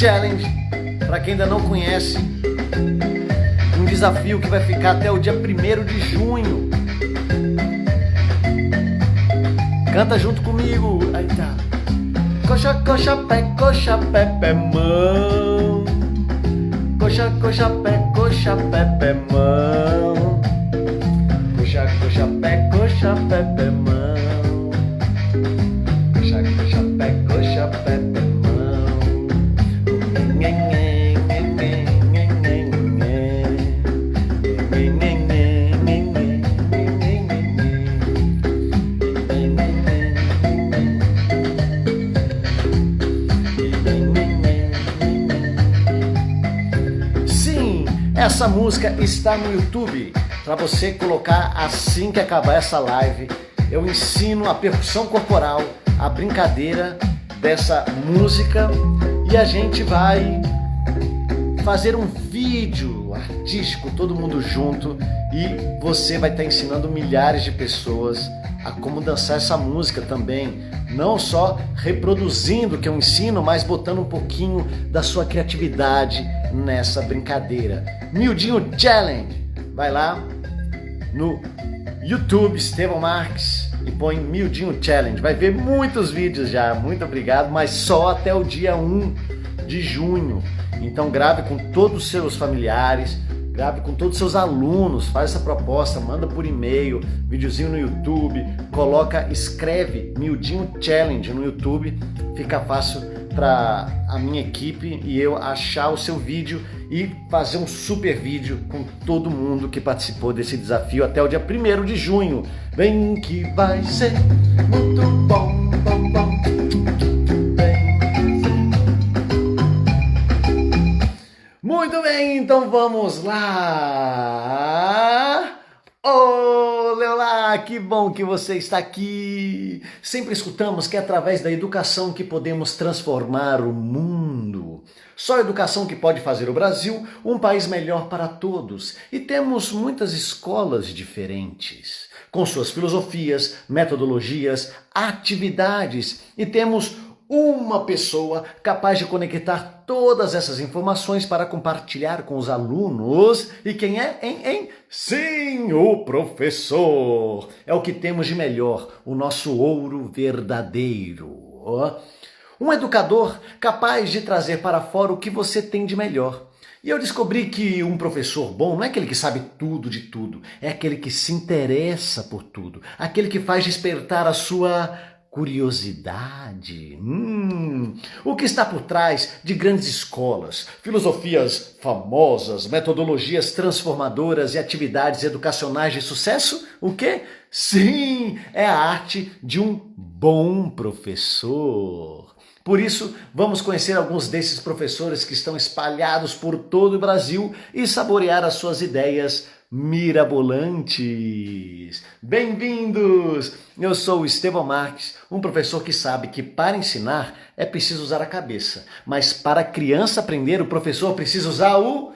Challenge. Para quem ainda não conhece, um desafio que vai ficar até o dia 1º de junho. Canta junto comigo. Aí tá. Coxa, coxa, pé, pé, mão. Coxa, coxa, pé, mão. Coxa, coxa, pé, mão. Coxa, coxa, pé, pé, mão. Sim, essa música está no YouTube. Para você colocar assim que acabar essa live, eu ensino a percussão corporal, a brincadeira dessa música e a gente vai fazer um vídeo artístico, todo mundo junto, e você vai estar ensinando milhares de pessoas a como dançar essa música também, não só reproduzindo o que eu ensino, mas botando um pouquinho da sua criatividade nessa brincadeira. Mildinho Challenge, vai lá no YouTube, Estevão Marques, e põe Mildinho Challenge, vai ver muitos vídeos já, muito obrigado, mas só até o dia 1 de junho, então grave com todos os seus familiares, grave com todos os seus alunos, faz essa proposta, manda por e-mail, videozinho no YouTube, escreve Mildinho Challenge no YouTube, fica fácil para a minha equipe e eu achar o seu vídeo e fazer um super vídeo com todo mundo que participou desse desafio até o dia 1º de junho. Vem que vai ser muito bom, bom, bom. Muito bem, então vamos lá! Olha lá, que bom que você está aqui! Sempre escutamos que é através da educação que podemos transformar o mundo. Só a educação que pode fazer o Brasil um país melhor para todos. E temos muitas escolas diferentes, com suas filosofias, metodologias, atividades. E temos uma pessoa capaz de conectar todas essas informações para compartilhar com os alunos. E quem é? Sim, o professor. É o que temos de melhor, o nosso ouro verdadeiro. Um educador capaz de trazer para fora o que você tem de melhor. E eu descobri que um professor bom não é aquele que sabe tudo de tudo, é aquele que se interessa por tudo, aquele que faz despertar a sua curiosidade. O que está por trás de grandes escolas, filosofias famosas, metodologias transformadoras e atividades educacionais de sucesso? O quê? Sim, é a arte de um bom professor. Por isso, vamos conhecer alguns desses professores que estão espalhados por todo o Brasil e saborear as suas ideias mirabolantes. Bem-vindos! Eu sou o Estevão Marques, um professor que sabe que para ensinar é preciso usar a cabeça, mas para a criança aprender, o professor precisa usar o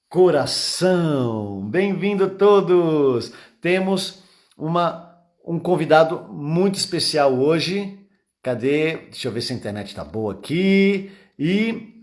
coração. Bem-vindo todos! Temos um convidado muito especial hoje. Cadê? Deixa eu ver se a internet está boa aqui. E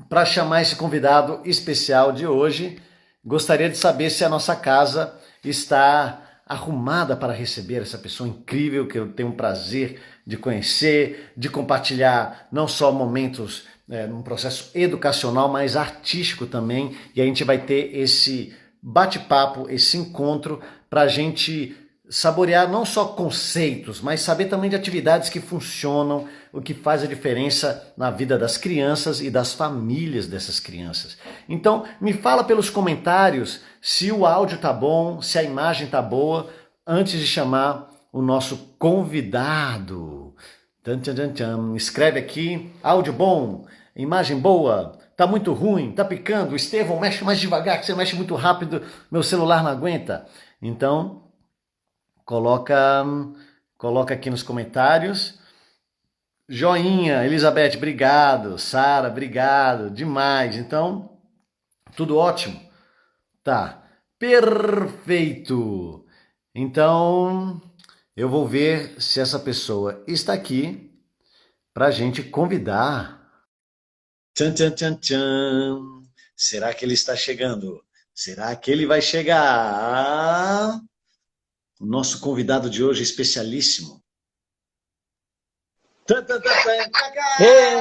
para chamar esse convidado especial de hoje, gostaria de saber se a nossa casa está arrumada para receber essa pessoa incrível que eu tenho o prazer de conhecer, de compartilhar não só momentos num processo educacional, mas artístico também. E a gente vai ter esse bate-papo, esse encontro para a gente saborear não só conceitos, mas saber também de atividades que funcionam, o que faz a diferença na vida das crianças e das famílias dessas crianças. Então, me fala pelos comentários se o áudio tá bom, se a imagem tá boa, antes de chamar o nosso convidado. Escreve aqui, áudio bom, imagem boa, tá muito ruim, tá picando, Estevão, mexe mais devagar, que você mexe muito rápido, meu celular não aguenta. Então, coloca aqui nos comentários. Joinha, Elizabeth, obrigado. Sara, obrigado. Demais. Então, tudo ótimo? Tá. Perfeito. Então, eu vou ver se essa pessoa está aqui para a gente convidar. Tchan, tchan, tchan, tchan. Será que ele está chegando? Será que ele vai chegar? O nosso convidado de hoje, especialíssimo. Tan, tan, tan, tan. Hey!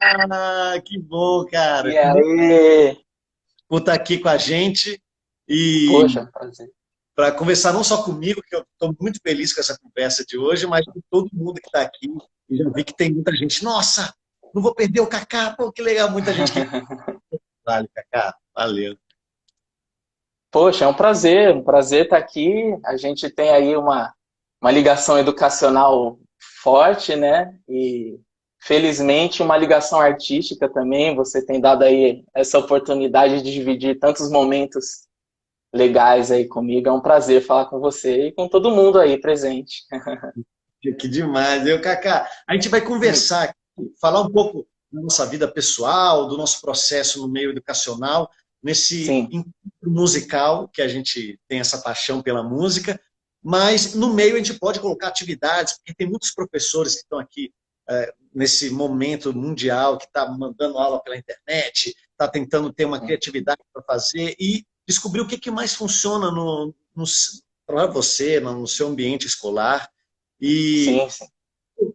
Ah, que bom, cara. E Que bom aí? por estar aqui com a gente e Poxa, prazer. para conversar não só comigo, que eu estou muito feliz com essa conversa de hoje, mas com todo mundo que está aqui. E já vi que tem muita gente. Nossa, não vou perder o Kaká. Pô, que legal, muita gente que vale, Kaká. Valeu. Poxa, é um prazer estar aqui. A gente tem aí uma ligação educacional forte, né? E felizmente uma ligação artística também. Você tem dado aí essa oportunidade de dividir tantos momentos legais aí comigo. É um prazer falar com você e com todo mundo aí presente. Que demais. Eu, Kaká, a gente vai conversar aqui, falar um pouco da nossa vida pessoal, do nosso processo no meio educacional, nesse Sim, encontro musical, que a gente tem essa paixão pela música, mas no meio a gente pode colocar atividades, porque tem muitos professores que estão aqui nesse momento mundial, que está mandando aula pela internet, está tentando ter uma criatividade para fazer e descobrir o que, que mais funciona para você, no seu ambiente escolar. E sim, sim.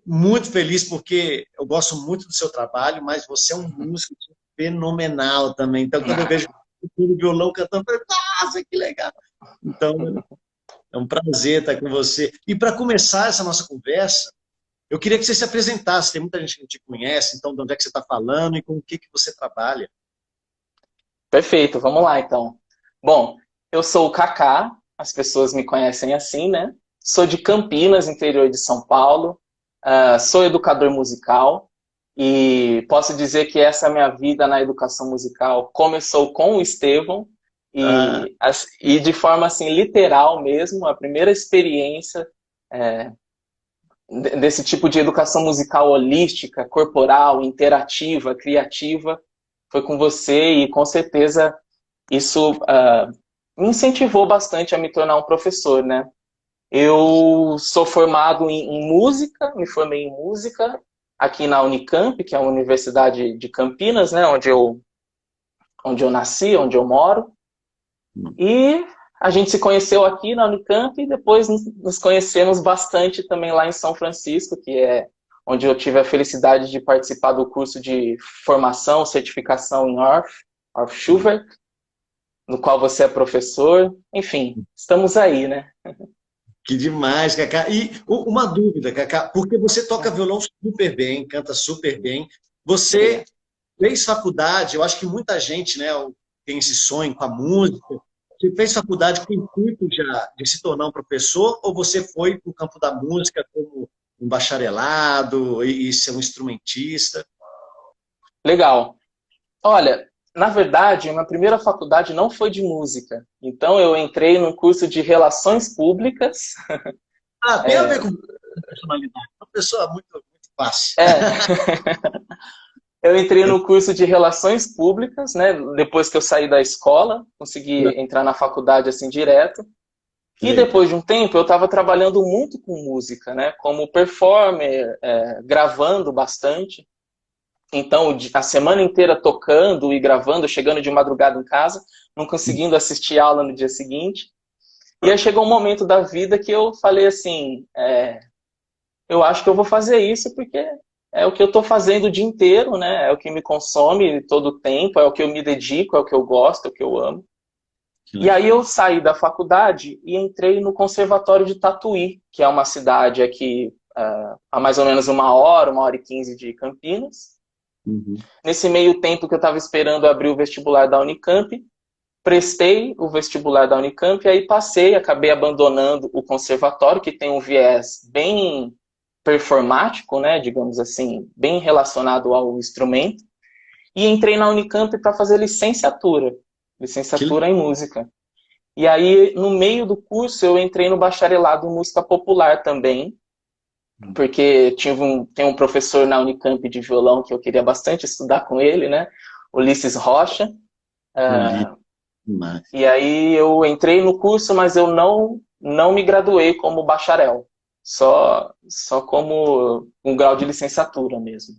muito feliz porque eu gosto muito do seu trabalho, mas você é um músico fenomenal também. Então, quando eu vejo o violão cantando, eu falo, nossa, que legal! Então, é um prazer estar com você. E para começar essa nossa conversa, eu queria que você se apresentasse. Tem muita gente que não te conhece, então de onde é que você está falando e com o que, que você trabalha? Perfeito, vamos lá então. Bom, eu sou o Kaká, as pessoas me conhecem assim, né? Sou de Campinas, interior de São Paulo, sou educador musical e posso dizer que essa minha vida na educação musical começou com o Estevão Ah, e de forma assim literal mesmo, a primeira experiência desse tipo de educação musical holística, corporal, interativa, criativa, foi com você e com certeza isso me incentivou bastante a me tornar um professor, né? Eu sou formado em música, me formei em música aqui na Unicamp, que é a Universidade de Campinas, né, onde eu nasci, onde eu moro. E a gente se conheceu aqui na Unicamp e depois nos conhecemos bastante também lá em São Francisco, que é onde eu tive a felicidade de participar do curso de formação, certificação em Orff Schubert, no qual você é professor. Enfim, estamos aí, né? que demais, Cacá. E uma dúvida, Cacá, porque você toca violão super bem, canta super bem. Você Obrigado. fez faculdade, eu acho que muita gente, né, tem esse sonho com a música. Você fez faculdade com o intuito de se tornar um professor ou você foi para o campo da música como um bacharelado e ser um instrumentista? Legal. Olha, na verdade, a minha primeira faculdade não foi de música. Então, eu entrei num curso de relações públicas. Ah, tem a ver com personalidade. Uma pessoa muito, muito fácil. É, eu entrei no curso de relações públicas, né? Depois que eu saí da escola, consegui entrar na faculdade assim direto. E Legal. depois de um tempo, eu estava trabalhando muito com música, né? Como performer, gravando bastante. Então, a semana inteira tocando e gravando, chegando de madrugada em casa, não conseguindo assistir aula no dia seguinte. E aí chegou um momento da vida que eu falei assim, eu acho que eu vou fazer isso porque é o que eu estou fazendo o dia inteiro, né? É o que me consome todo o tempo, é o que eu me dedico, é o que eu gosto, é o que eu amo. Que E aí legal. eu saí da faculdade e entrei no Conservatório de Tatuí, que é uma cidade aqui a mais ou menos 1 hora e 15 de Campinas. Uhum. Nesse meio tempo que eu estava esperando abrir o vestibular da Unicamp, prestei o vestibular da Unicamp e aí passei, acabei abandonando o conservatório, que tem um viés bem performático, né, digamos assim, bem relacionado ao instrumento, e entrei na Unicamp para fazer licenciatura, Que licenciatura em música. E aí, no meio do curso, eu entrei no bacharelado em música popular também, porque tem um professor na Unicamp de violão que eu queria bastante estudar com ele, né, Ulisses Rocha. legal. Demais. E aí eu entrei no curso, mas eu não me graduei como bacharel, só como um grau de licenciatura mesmo.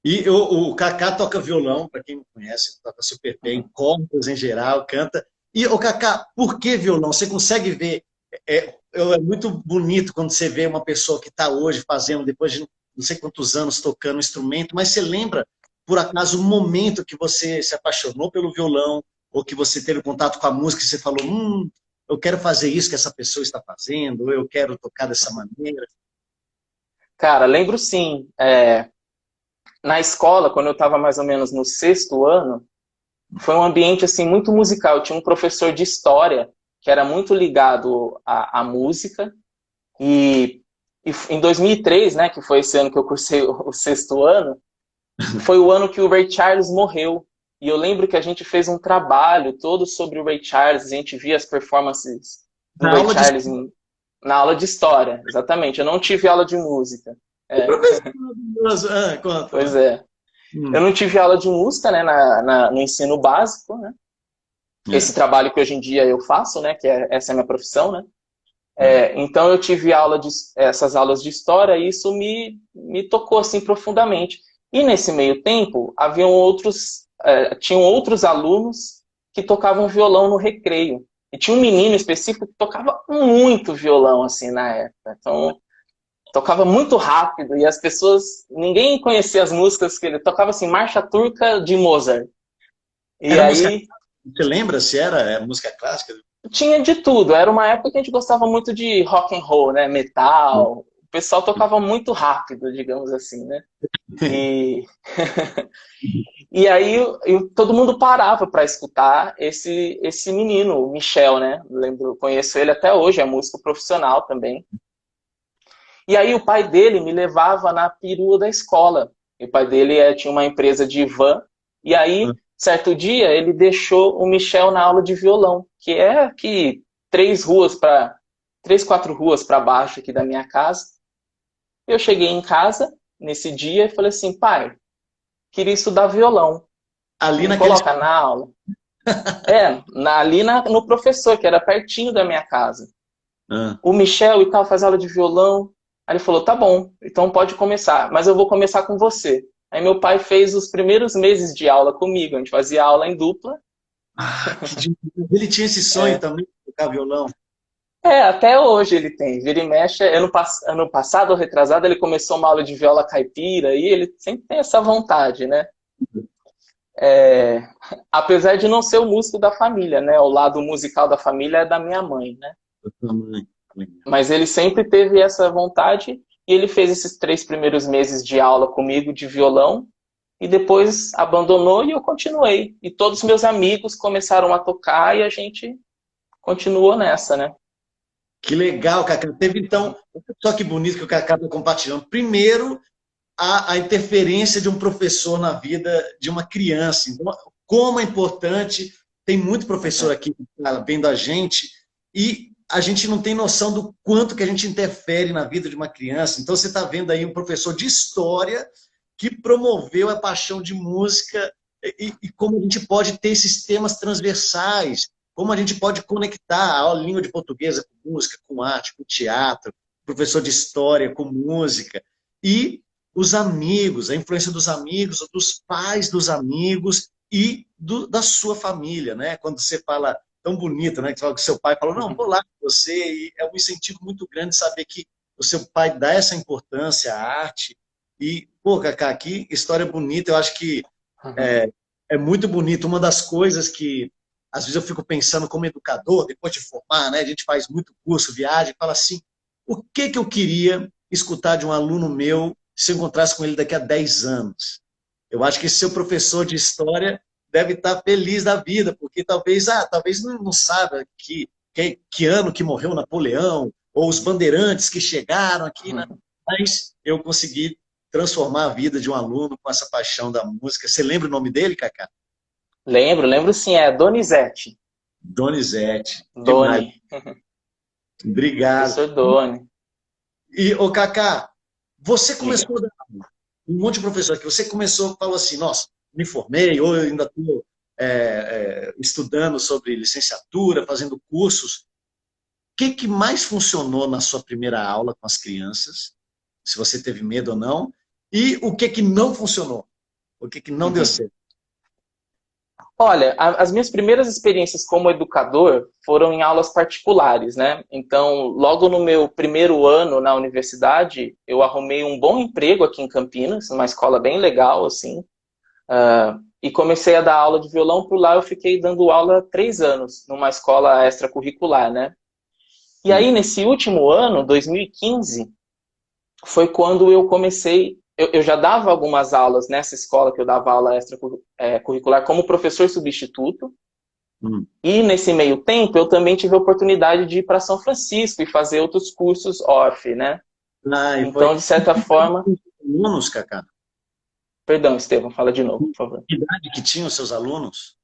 E o Kaká toca violão, para quem não conhece, toca super bem, Uhum. cordas em geral, canta. E o Kaká, por que violão? Você consegue ver? É muito bonito quando você vê uma pessoa que está hoje fazendo, depois de não sei quantos anos tocando um instrumento, mas você lembra, por acaso, um momento que você se apaixonou pelo violão, ou que você teve contato com a música e você falou, eu quero fazer isso que essa pessoa está fazendo, ou eu quero tocar dessa maneira. Cara, lembro sim. Na escola, quando eu estava mais ou menos no sexto ano, foi um ambiente assim muito musical. Eu tinha um professor de história que era muito ligado à música e em 2003, né, que foi esse ano que eu cursei o sexto ano, foi o ano que o Ray Charles morreu. E eu lembro que a gente fez um trabalho todo sobre o Ray Charles, a gente via as performances do Na Ray aula de Charles na aula de história, exatamente. Eu não tive aula de música. É, professor maravilhoso. Conta pois lá. é. Eu Hum, não tive aula de música, né, no ensino básico, né? Esse é, trabalho que hoje em dia eu faço, né, essa é a minha profissão, né? é. Então eu tive essas aulas de história e isso me tocou assim profundamente. E nesse meio tempo, tinham outros alunos que tocavam violão no recreio. E tinha um menino específico que tocava muito violão assim na época. Então, tocava muito rápido e as pessoas, ninguém conhecia as músicas que ele tocava assim, Marcha Turca de Mozart. E Era música. aí Você lembra se era música clássica? tinha de tudo. Era uma época que a gente gostava muito de rock and roll, né? Metal. O pessoal tocava muito rápido, digamos assim, né? E, e aí todo mundo parava para escutar esse menino, o Michel, né? Lembro, conheço ele até hoje, é músico profissional também. E aí o pai dele me levava na perua da escola. E o pai dele tinha uma empresa de van. E aí, certo dia, ele deixou o Michel na aula de violão, que é aqui 3, 4 ruas para baixo aqui da minha casa. Eu cheguei em casa nesse dia e falei assim, pai, queria estudar violão. Ali Me naquele. coloca na aula. No professor, que era pertinho da minha casa. Ah, O Michel e tal faz aula de violão. Aí ele falou, tá bom, então pode começar, mas eu vou começar com você. Aí meu pai fez os primeiros meses de aula comigo, a gente fazia aula em dupla. que demais. Ele tinha esse sonho É, também de tocar violão. até hoje ele tem. Vira e mexe, ano passado ou retrasado, ele começou uma aula de viola caipira e ele sempre tem essa vontade, né? É, apesar de não ser o músico da família, né? O lado musical da família é da minha mãe, né? Da tua mãe. Mas ele sempre teve essa vontade e ele fez esses 3 primeiros meses de aula comigo de violão e depois abandonou e eu continuei. E todos os meus amigos começaram a tocar e a gente continuou nessa, né? Que legal, Cacá. Teve então, só que bonito que o Cacá está compartilhando. Primeiro, a interferência de um professor na vida de uma criança. Então, como é importante, tem muito professor Uhum. aqui vendo a gente, e a gente não tem noção do quanto que a gente interfere na vida de uma criança. Então, você está vendo aí um professor de história que promoveu a paixão de música e como a gente pode ter esses temas transversais, como a gente pode conectar a língua de portuguesa com música, com arte, com teatro, professor de história com música, e os amigos, a influência dos amigos, dos pais dos amigos e da sua família, né? Quando você fala tão bonito, né? Que você fala que seu pai falou, não, vou lá com você, e é um incentivo muito grande saber que o seu pai dá essa importância à arte. E, pô, Cacá, que história bonita, eu acho que Uhum. é, é muito bonito. Uma das coisas que, às vezes, eu fico pensando como educador, depois de formar, né? A gente faz muito curso, viagem, fala assim, o que que eu queria escutar de um aluno meu se eu encontrasse com ele daqui a 10 anos? Eu acho que esse seu professor de história deve estar feliz da vida, porque talvez não saiba que ano que morreu Napoleão, ou os bandeirantes que chegaram aqui, né? Uhum. Mas eu consegui transformar a vida de um aluno com essa paixão da música. Você lembra o nome dele, Cacá? Lembro sim, é Donizete. Donizete. Demais. Doni, Obrigado. professor Doni. E, ô Cacá, você Diga. começou um monte de professor aqui, você começou, falou assim, nossa, me formei, ou eu ainda estou estudando sobre licenciatura, fazendo cursos. O que mais funcionou na sua primeira aula com as crianças? Se você teve medo ou não. E o que não funcionou? O que não deu Uhum. certo? Olha, as minhas primeiras experiências como educador foram em aulas particulares, né? Então, logo no meu primeiro ano na universidade, eu arrumei um bom emprego aqui em Campinas, numa escola bem legal, assim, e comecei a dar aula de violão. Por lá eu fiquei dando aula 3 anos, numa escola extracurricular, né? E aí, Sim. nesse último ano, 2015, foi quando eu comecei. Eu já dava algumas aulas nessa escola que eu dava aula extracurricular como professor substituto. Hum. E nesse meio tempo, eu também tive a oportunidade de ir para São Francisco e fazer outros cursos off, né? Ah, e foi Então, de certa forma. alunos, Cacá? Perdão, Estevam, fala de novo, por favor. Que idade que tinham os seus alunos?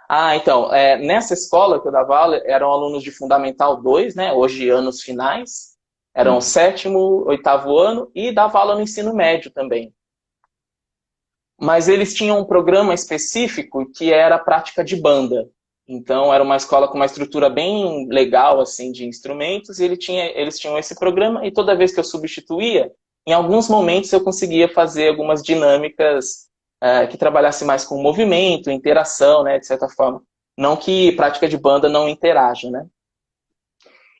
Ah, então, nessa escola que eu dava aula, eram alunos de Fundamental 2, né? Hoje, anos finais. Eram Hum. sétimo, oitavo ano e dava aula no ensino médio também. Mas eles tinham um programa específico que era a prática de banda. Então, era uma escola com uma estrutura bem legal, assim, de instrumentos, e eles tinham esse programa, e toda vez que eu substituía, em alguns momentos eu conseguia fazer algumas dinâmicas que trabalhasse mais com movimento, interação, né, de certa forma. Não que prática de banda não interaja, né?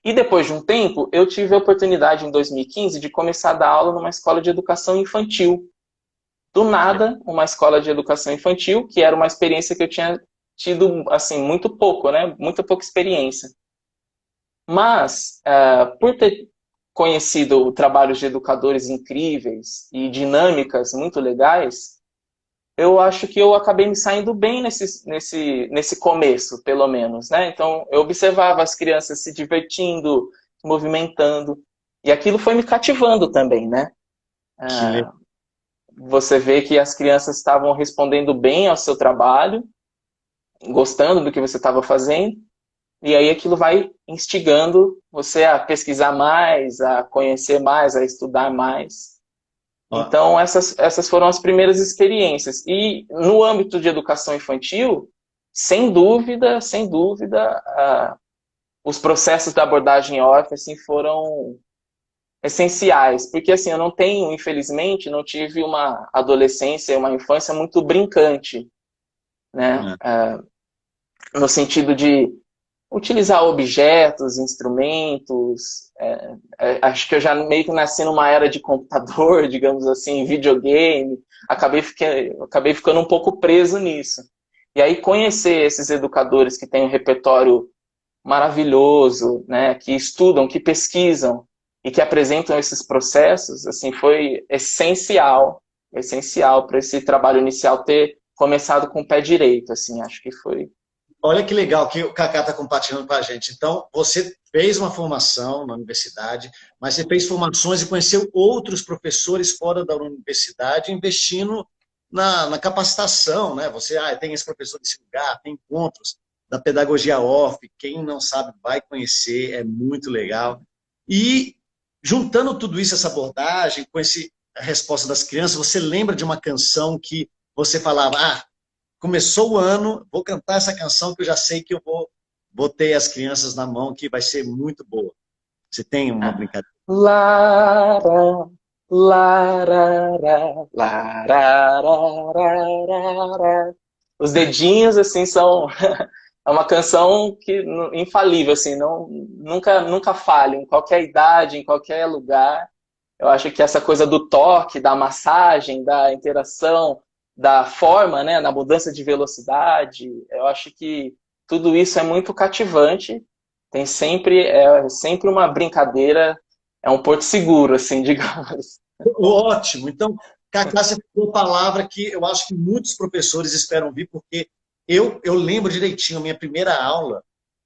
E depois de um tempo, eu tive a oportunidade, em 2015, de começar a dar aula numa escola de educação infantil, do nada, uma escola de educação infantil, que era uma experiência que eu tinha tido, assim, muito pouco, né? Muito pouca experiência. Mas, por ter conhecido trabalhos de educadores incríveis e dinâmicas muito legais, eu acho que eu acabei me saindo bem nesse começo, pelo menos, né? Então, eu observava as crianças se divertindo, se movimentando, e aquilo foi me cativando também, né? Que legal. Você vê que as crianças estavam respondendo bem ao seu trabalho, gostando do que você estava fazendo, e aí aquilo vai instigando você a pesquisar mais, a conhecer mais, a estudar mais. Ó, Então, essas foram as primeiras experiências. E no âmbito de educação infantil, sem dúvida, os processos da abordagem off assim, foram essenciais, porque assim, eu não tenho, infelizmente, não tive uma adolescência, uma infância muito brincante, né? né? No sentido de utilizar objetos, instrumentos. Acho que eu já meio que nasci numa era de computador, digamos assim, videogame. Acabei ficando um pouco preso nisso. E aí conhecer esses educadores que têm um repertório maravilhoso, né, que estudam, que pesquisam e que apresentam esses processos, assim, foi essencial para esse trabalho inicial ter começado com o pé direito, assim, acho que foi. Olha que legal que o Cacá está compartilhando com a gente. Então, você fez uma formação na universidade, mas você fez formações e conheceu outros professores fora da universidade, investindo na capacitação, né? Você tem esse professor desse lugar, tem encontros da pedagogia off, quem não sabe vai conhecer, é muito legal. E juntando tudo isso, essa abordagem, com esse a resposta das crianças, você lembra de uma canção que você falava, começou o ano, vou cantar essa canção que eu já sei que eu vou ter as crianças na mão, que vai ser muito boa. Você tem uma brincadeira? Lara, larara, lararararara. Os dedinhos, assim, são é uma canção que infalível, assim, não, nunca falha, em qualquer idade, em qualquer lugar. Eu acho que essa coisa do toque, da massagem, da interação, da forma, né, na mudança de velocidade, eu acho que tudo isso é muito cativante. É sempre uma brincadeira, é um porto seguro, assim, digamos. Ótimo. Então, Cacá, você falou palavra que eu acho que muitos professores esperam vir, porque eu lembro direitinho a minha primeira aula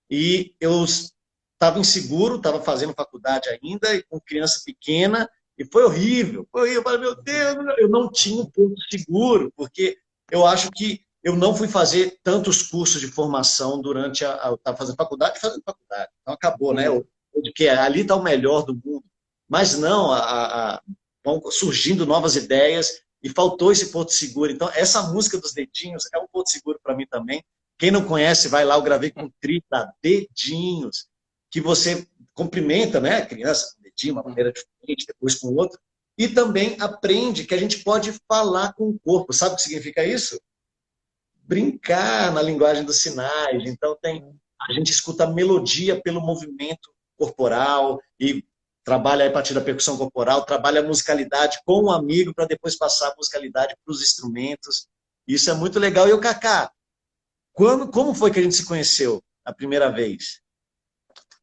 e eu estava inseguro, estava fazendo faculdade ainda, e com criança pequena, e foi horrível. Foi horrível. Eu falei, meu Deus, eu não tinha um ponto seguro, porque eu acho que eu não fui fazer tantos cursos de formação durante eu estava fazendo faculdade. Então acabou, né? Uhum. De que ali está o melhor do mundo. Mas não, vão surgindo novas ideias e faltou esse porto seguro. Então, essa música dos dedinhos é um porto seguro para mim também. Quem não conhece, vai lá, eu gravei com 30 dedinhos, que você cumprimenta, né, a criança com dedinho, uma maneira diferente, depois com outro. e também aprende que a gente pode falar com o corpo. Sabe o que significa isso? Brincar na linguagem dos sinais. Então a gente escuta a melodia pelo movimento corporal e trabalha a partir da percussão corporal, trabalha a musicalidade com o amigo para depois passar a musicalidade para os instrumentos. Isso é muito legal. E o Kaká, como foi que a gente se conheceu a primeira vez?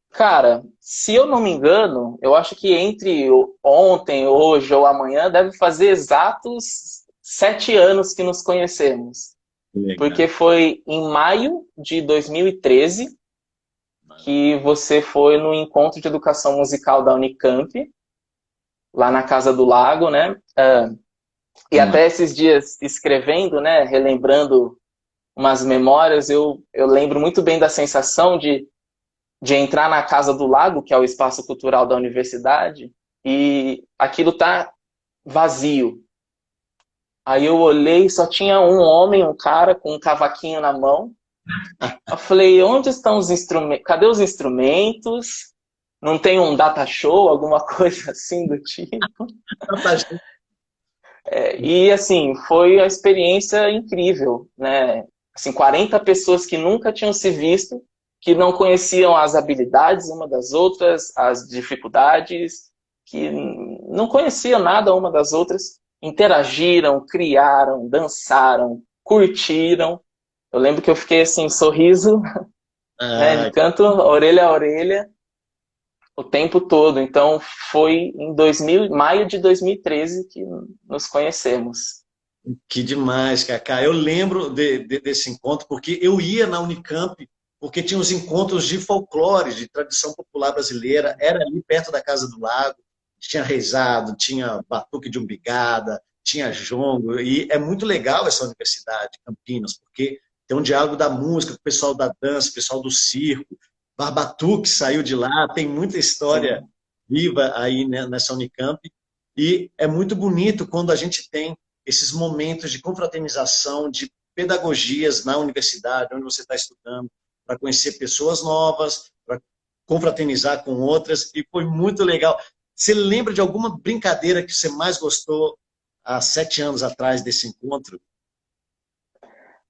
Cara, se eu não me engano, eu acho que entre ontem, hoje ou amanhã deve fazer exatos 7 anos que nos conhecemos. Legal. Porque foi em maio de 2013 que você foi no encontro de educação musical da Unicamp, lá na Casa do Lago, né? E até esses dias escrevendo, né, relembrando umas memórias, eu lembro muito bem da sensação de entrar na Casa do Lago, que é o espaço cultural da universidade, e aquilo tá vazio. Aí eu olhei, só tinha um homem, um cara com um cavaquinho na mão. Eu falei, onde estão os instrumentos? Cadê os instrumentos? Não tem um data show, alguma coisa assim do tipo? E assim, foi uma experiência incrível, né? Assim, 40 pessoas que nunca tinham se visto, que não conheciam as habilidades uma das outras, as dificuldades, que não conheciam nada uma das outras, interagiram, criaram, dançaram, curtiram. Eu lembro que eu fiquei assim, sorriso, né, de canto, orelha a orelha, o tempo todo. Então, foi em maio de 2013 que nos conhecemos. Que demais, Cacá. Eu lembro desse encontro, porque eu ia na Unicamp, porque tinha os encontros de folclore, de tradição popular brasileira, era ali perto da Casa do Lago, tinha reizado, tinha batuque de umbigada, tinha jongo, e é muito legal essa universidade, Campinas, porque tem um diálogo da música, o pessoal da dança, o pessoal do circo, Barbatuque saiu de lá, tem muita história Sim. viva aí nessa Unicamp, e é muito bonito quando a gente tem esses momentos de confraternização, de pedagogias na universidade, onde você está estudando, para conhecer pessoas novas, para confraternizar com outras, e foi muito legal. Você lembra de alguma brincadeira que você mais gostou há 7 anos atrás desse encontro?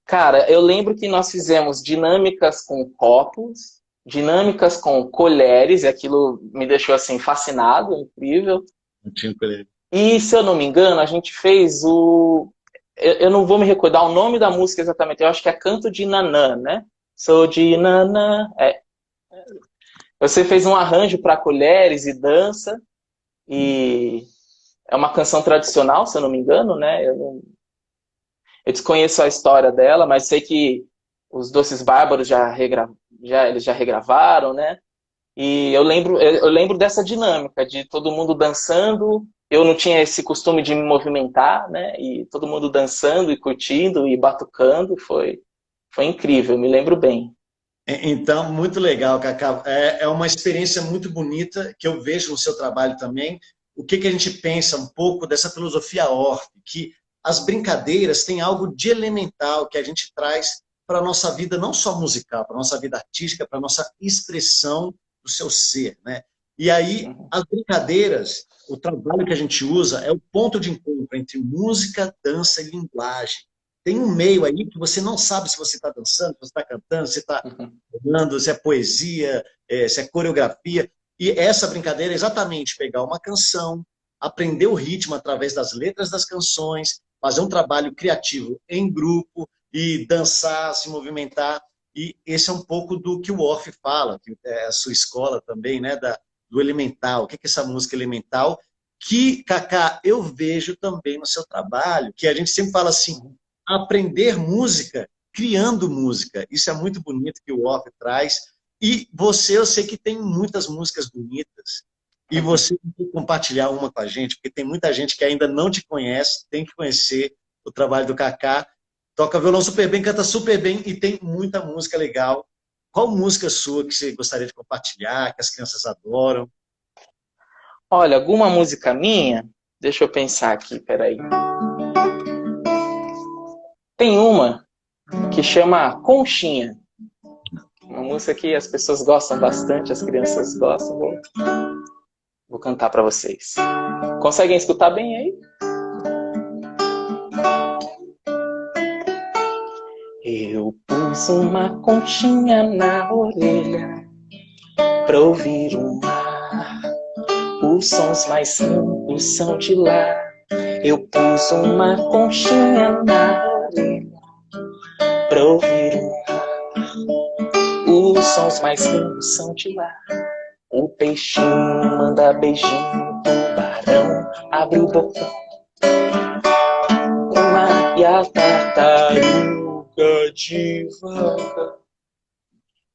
Cara, eu lembro que nós fizemos dinâmicas com copos, dinâmicas com colheres, e aquilo me deixou assim fascinado, incrível. Não tinha colher. E se eu não me engano, a gente fez o. Eu não vou me recordar o nome da música exatamente, eu acho que é Canto de Nanã, né? Sou de Nanã. Você fez um arranjo para colheres e dança, e é uma canção tradicional, se eu não me engano, né? Eu desconheço a história dela, mas sei que os Doces Bárbaros eles já regravaram, né? E eu lembro dessa dinâmica de todo mundo dançando. Eu não tinha esse costume de me movimentar, né? E todo mundo dançando e curtindo e batucando. Foi incrível, me lembro bem. Então, muito legal, Cacá. É uma experiência muito bonita que eu vejo no seu trabalho também. O que a gente pensa um pouco dessa filosofia Orff, que as brincadeiras têm algo de elemental que a gente traz para a nossa vida, não só musical, para a nossa vida artística, para a nossa expressão do seu ser, né? E aí, Uhum. as brincadeiras, o trabalho que a gente usa é o ponto de encontro entre música, dança e linguagem. Tem um meio aí que você não sabe se você está dançando, se você está cantando, se está Uhum. falando, se é poesia, se é coreografia. E essa brincadeira é exatamente pegar uma canção, aprender o ritmo através das letras das canções, fazer um trabalho criativo em grupo e dançar, se movimentar. E esse é um pouco do que o Orff fala, que é a sua escola também, né, do elemental. O que é essa música elemental? Que, Cacá, eu vejo também no seu trabalho, que a gente sempre fala assim, Uhum. aprender música criando música. Isso é muito bonito que o Orff traz. E você, eu sei que tem muitas músicas bonitas. E você tem que compartilhar uma com a gente, porque tem muita gente que ainda não te conhece, tem que conhecer o trabalho do Kaká. Toca violão super bem, canta super bem e tem muita música legal. Qual música sua que você gostaria de compartilhar, que as crianças adoram? Olha, alguma música minha? Deixa eu pensar aqui, peraí. Tem uma que chama Conchinha. Uma música que as pessoas gostam bastante, as crianças gostam. Vou cantar para vocês. Conseguem escutar bem aí? Eu pus uma conchinha na orelha pra ouvir o mar. Os sons mais limpos são de lá. Eu pus uma conchinha na orelha pra ouvir o mar. Os sons mais limpos são de lá. O peixinho manda beijinho, o tubarão abre o bocão. O mar e a tartaruga devagar.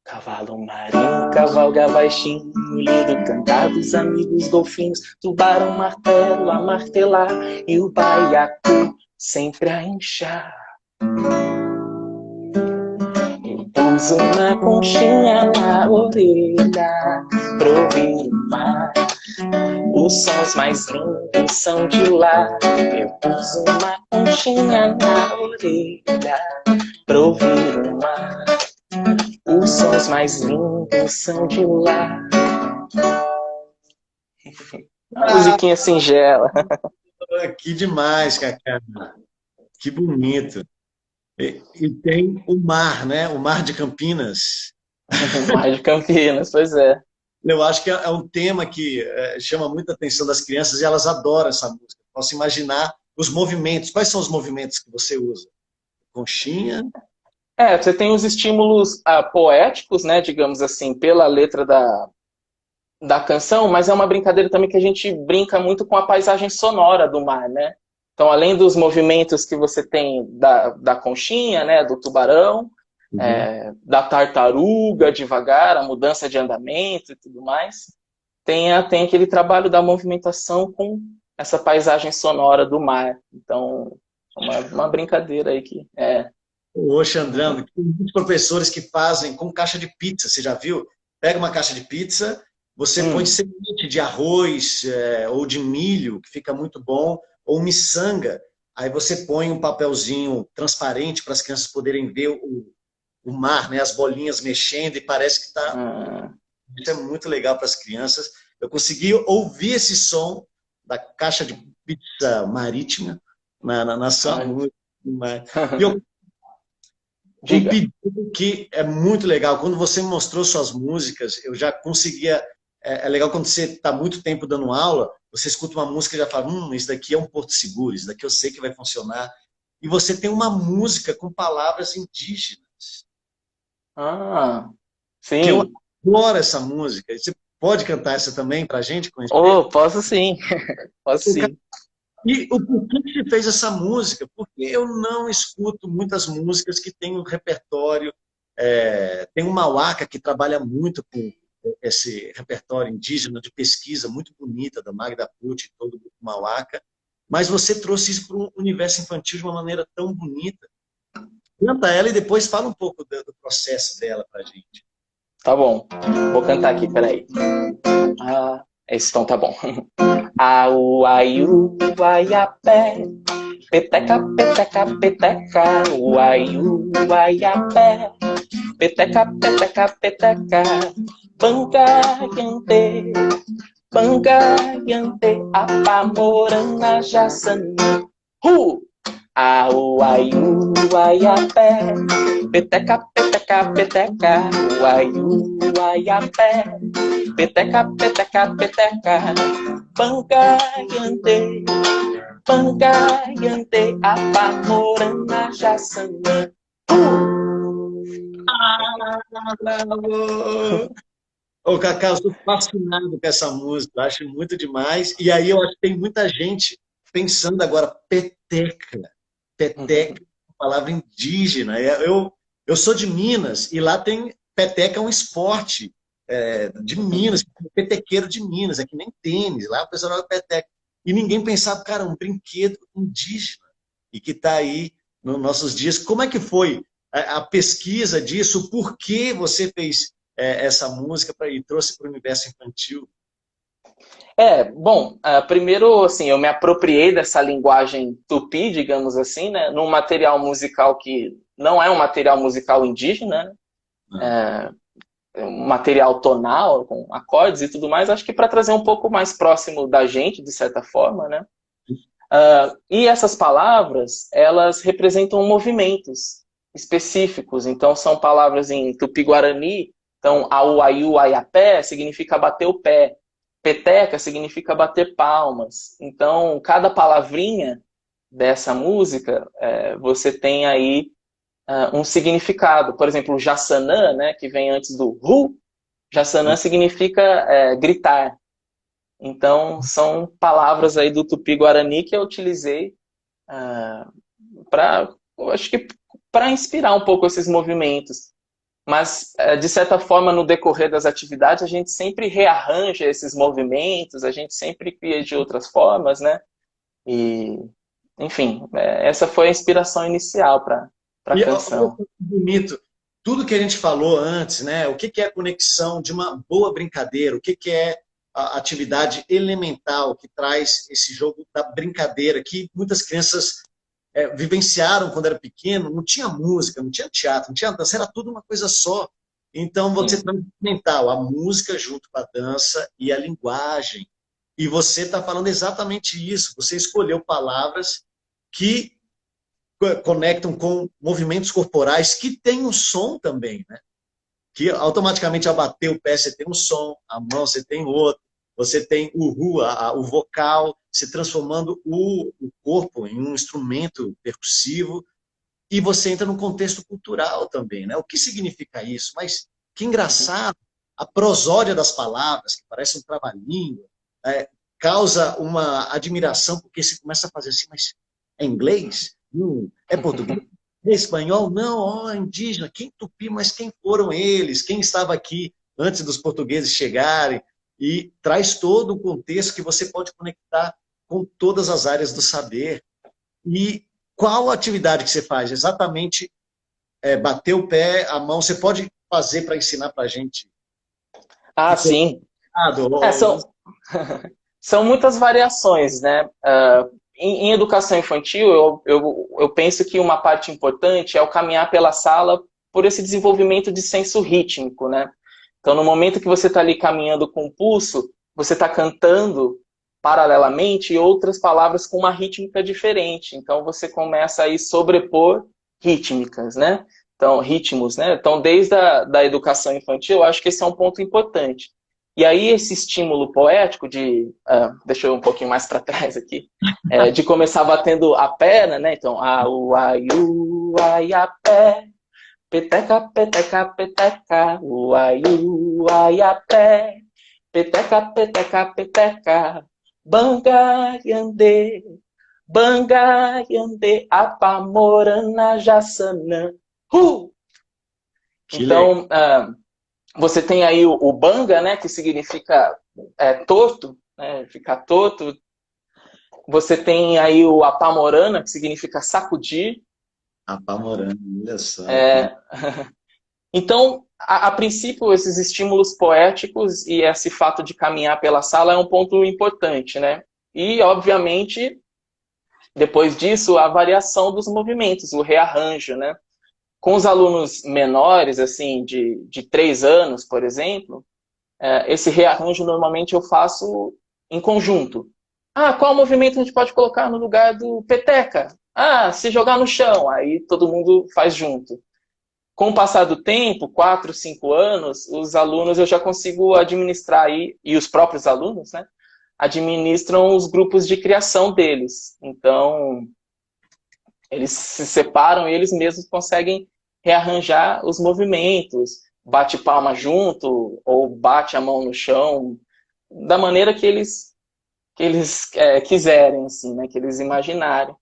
Cavalo marinho cavalga baixinho, lido cantar dos amigos golfinhos. Tubarão martelo a martelar e o baiacu sempre a inchar. Eu pus uma conchinha na orelha pra ouvir o mar. Os sons mais lindos são de lá. Eu pus uma conchinha na orelha pra ouvir o mar. Os sons mais lindos são de lá. Uma musiquinha singela. Que demais, Cacá. Que bonito. E tem o mar, né? O Mar de Campinas. Mar de Campinas, pois é. Eu acho que é um tema que chama muita atenção das crianças e elas adoram essa música. Posso imaginar os movimentos. Quais são os movimentos que você usa? Conchinha? Você tem os estímulos poéticos, né, digamos assim, pela letra da canção, mas é uma brincadeira também que a gente brinca muito com a paisagem sonora do mar, né? Então, além dos movimentos que você tem da conchinha, né, do tubarão, da tartaruga devagar, a mudança de andamento e tudo mais, tem aquele trabalho da movimentação com essa paisagem sonora do mar. Então, uma brincadeira aí que Ô, Xandrando, tem muitos professores que fazem com caixa de pizza, você já viu? Pega uma caixa de pizza, você põe semente de arroz ou de milho, que fica muito bom, ou miçanga, aí você põe um papelzinho transparente para as crianças poderem ver o mar, né? As bolinhas mexendo e parece que está... Isso é muito legal para as crianças. Eu consegui ouvir esse som da caixa de pizza marítima na sua música. E eu um pedido que é muito legal. Quando você mostrou suas músicas, eu já conseguia... É legal quando você está muito tempo dando aula, você escuta uma música e já fala, isso daqui é um porto seguro, isso daqui eu sei que vai funcionar. E você tem uma música com palavras indígenas. Sim. Que eu adoro essa música. Você pode cantar essa também para a gente? Posso sim. Posso sim. E o porquê que você fez essa música? Porque eu não escuto muitas músicas que têm um repertório. Tem uma Mauaca que trabalha muito com esse repertório indígena de pesquisa muito bonita da Magda Pucci e todo o grupo Mauaca, mas você trouxe isso para o universo infantil de uma maneira tão bonita. Canta ela e depois fala um pouco do processo dela para a gente. Tá bom. Vou cantar aqui, peraí. Esse tom tá bom. Auaiu, uaiapé, peteca, peteca, peteca, uaiu, uaiapé, peteca, peteca, peteca, pangaiante, pangaiante, apamorana, jaçanã. Auaiu, uaiapé, peteca, peteca, peteca, uaiu, uaiapé, peteca, peteca, peteca, pangaiante, pangaiante, apamorana, jaçanã. Ô, Cacá, eu estou fascinado com essa música, eu acho muito demais. E aí eu acho que tem muita gente pensando agora, peteca. Peteca, palavra indígena. Eu sou de Minas e lá tem peteca, é um esporte de Minas, petequeiro de Minas, é que nem tênis, lá o pessoal joga peteca. E ninguém pensava, cara, um brinquedo indígena e que está aí nos nossos dias. Como é que foi a pesquisa disso? Por que você fez essa música e trouxe para o universo infantil? Bom, primeiro, assim, eu me apropriei dessa linguagem tupi, digamos assim, né, num material musical que não é um material musical indígena, né? um material tonal, com acordes e tudo mais, acho que para trazer um pouco mais próximo da gente, de certa forma, né? E essas palavras, elas representam movimentos específicos. Então, são palavras em Tupi-Guarani. Então, auaiu, aiapé significa bater o pé. Peteca significa bater palmas. Então, cada palavrinha dessa música, você tem aí um significado. Por exemplo, o Jassanã, né, que vem antes do Ru, Jassanã significa gritar. Então, são palavras aí do Tupi-Guarani que eu utilizei para, acho que, para inspirar um pouco esses movimentos. Mas, de certa forma, no decorrer das atividades, a gente sempre rearranja esses movimentos, a gente sempre cria de outras formas, né? E, enfim, essa foi a inspiração inicial para a E olha canção. que bonito, tudo que a gente falou antes, né? O que que é a conexão de uma boa brincadeira, o que que é a atividade elemental que traz esse jogo da brincadeira, que muitas crianças vivenciaram quando era pequeno, não tinha música, não tinha teatro, não tinha dança, era tudo uma coisa só. Então você Sim. traz mental, a música junto com a dança e a linguagem. E você está falando exatamente isso. Você escolheu palavras que conectam com movimentos corporais que têm um som também, né? Que automaticamente ao bater o pé você tem um som, a mão você tem outro, você tem o ru, o vocal, se transformando o corpo em um instrumento percussivo, e você entra num contexto cultural também, né? O que significa isso? Mas que engraçado, a prosódia das palavras, que parece um trava-língua, causa uma admiração, porque você começa a fazer assim, mas é inglês? É português? É espanhol? Não, ó, indígena, quem tupi, mas quem foram eles? Quem estava aqui antes dos portugueses chegarem? E traz todo um contexto que você pode conectar com todas as áreas do saber. E qual atividade que você faz? Exatamente bater o pé, a mão, você pode fazer para ensinar para a gente? Ah, Ficou sim. errado? São muitas variações, né? Em educação infantil, eu penso que uma parte importante é o caminhar pela sala por esse desenvolvimento de senso rítmico, né? Então, no momento que você está ali caminhando com o pulso, você está cantando paralelamente outras palavras com uma rítmica diferente. Então, você começa a sobrepor rítmicas, né? Então, ritmos, né? Então, desde a da educação infantil, eu acho que esse é um ponto importante. E aí esse estímulo poético de, deixa eu ir um pouquinho mais para trás aqui, de começar batendo a perna, né? Então, a, u, ai, u, ai, a pé, peteca, peteca, peteca, u, ai, u, ai, a pé, peteca, peteca, peteca, banga, yandê, banga, yandê, apamorana, jaçanã, Que legal. Então, você tem aí o banga, né, que significa torto, né, ficar torto. Você tem aí o apamorana, que significa sacudir. Apamorando, olha só. É... Então, a princípio, esses estímulos poéticos e esse fato de caminhar pela sala é um ponto importante, né? E, obviamente, depois disso, a variação dos movimentos, o rearranjo, né? Com os alunos menores, assim, de 3 anos, por exemplo, esse rearranjo normalmente eu faço em conjunto. Ah, qual movimento a gente pode colocar no lugar do peteca? Ah, se jogar no chão, aí todo mundo faz junto. Com o passar do tempo, 4, 5 anos, os alunos eu já consigo administrar aí, e os próprios alunos, né, administram os grupos de criação deles. Então, eles se separam e eles mesmos conseguem rearranjar os movimentos, bate palma junto, ou bate a mão no chão, da maneira que eles quiserem, assim, né, que eles imaginarem.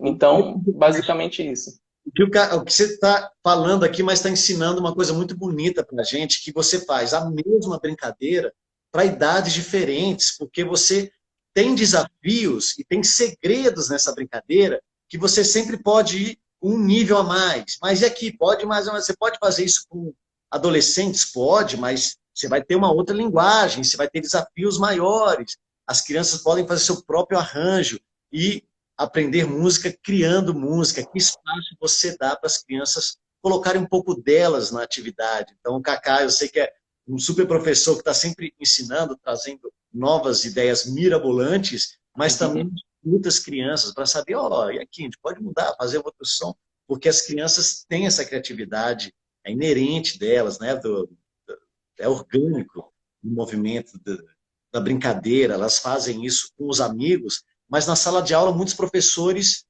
Então, basicamente isso. O que você está falando aqui, mas está ensinando uma coisa muito bonita para a gente, que você faz a mesma brincadeira para idades diferentes, porque você tem desafios e tem segredos nessa brincadeira que você sempre pode ir um nível a mais. Mas e aqui, pode mais, você pode fazer isso com adolescentes? Pode, mas você vai ter uma outra linguagem, você vai ter desafios maiores. As crianças podem fazer seu próprio arranjo e aprender música criando música. Que espaço você dá para as crianças colocarem um pouco delas na atividade. Então, o Kaká, eu sei que é um super professor que está sempre ensinando, trazendo novas ideias mirabolantes, mas também muitas crianças para saber, ó, e aqui, a gente pode mudar, fazer outro som, porque as crianças têm essa criatividade, é inerente delas, né? É orgânico o movimento da brincadeira, elas fazem isso com os amigos, mas na sala de aula muitos professores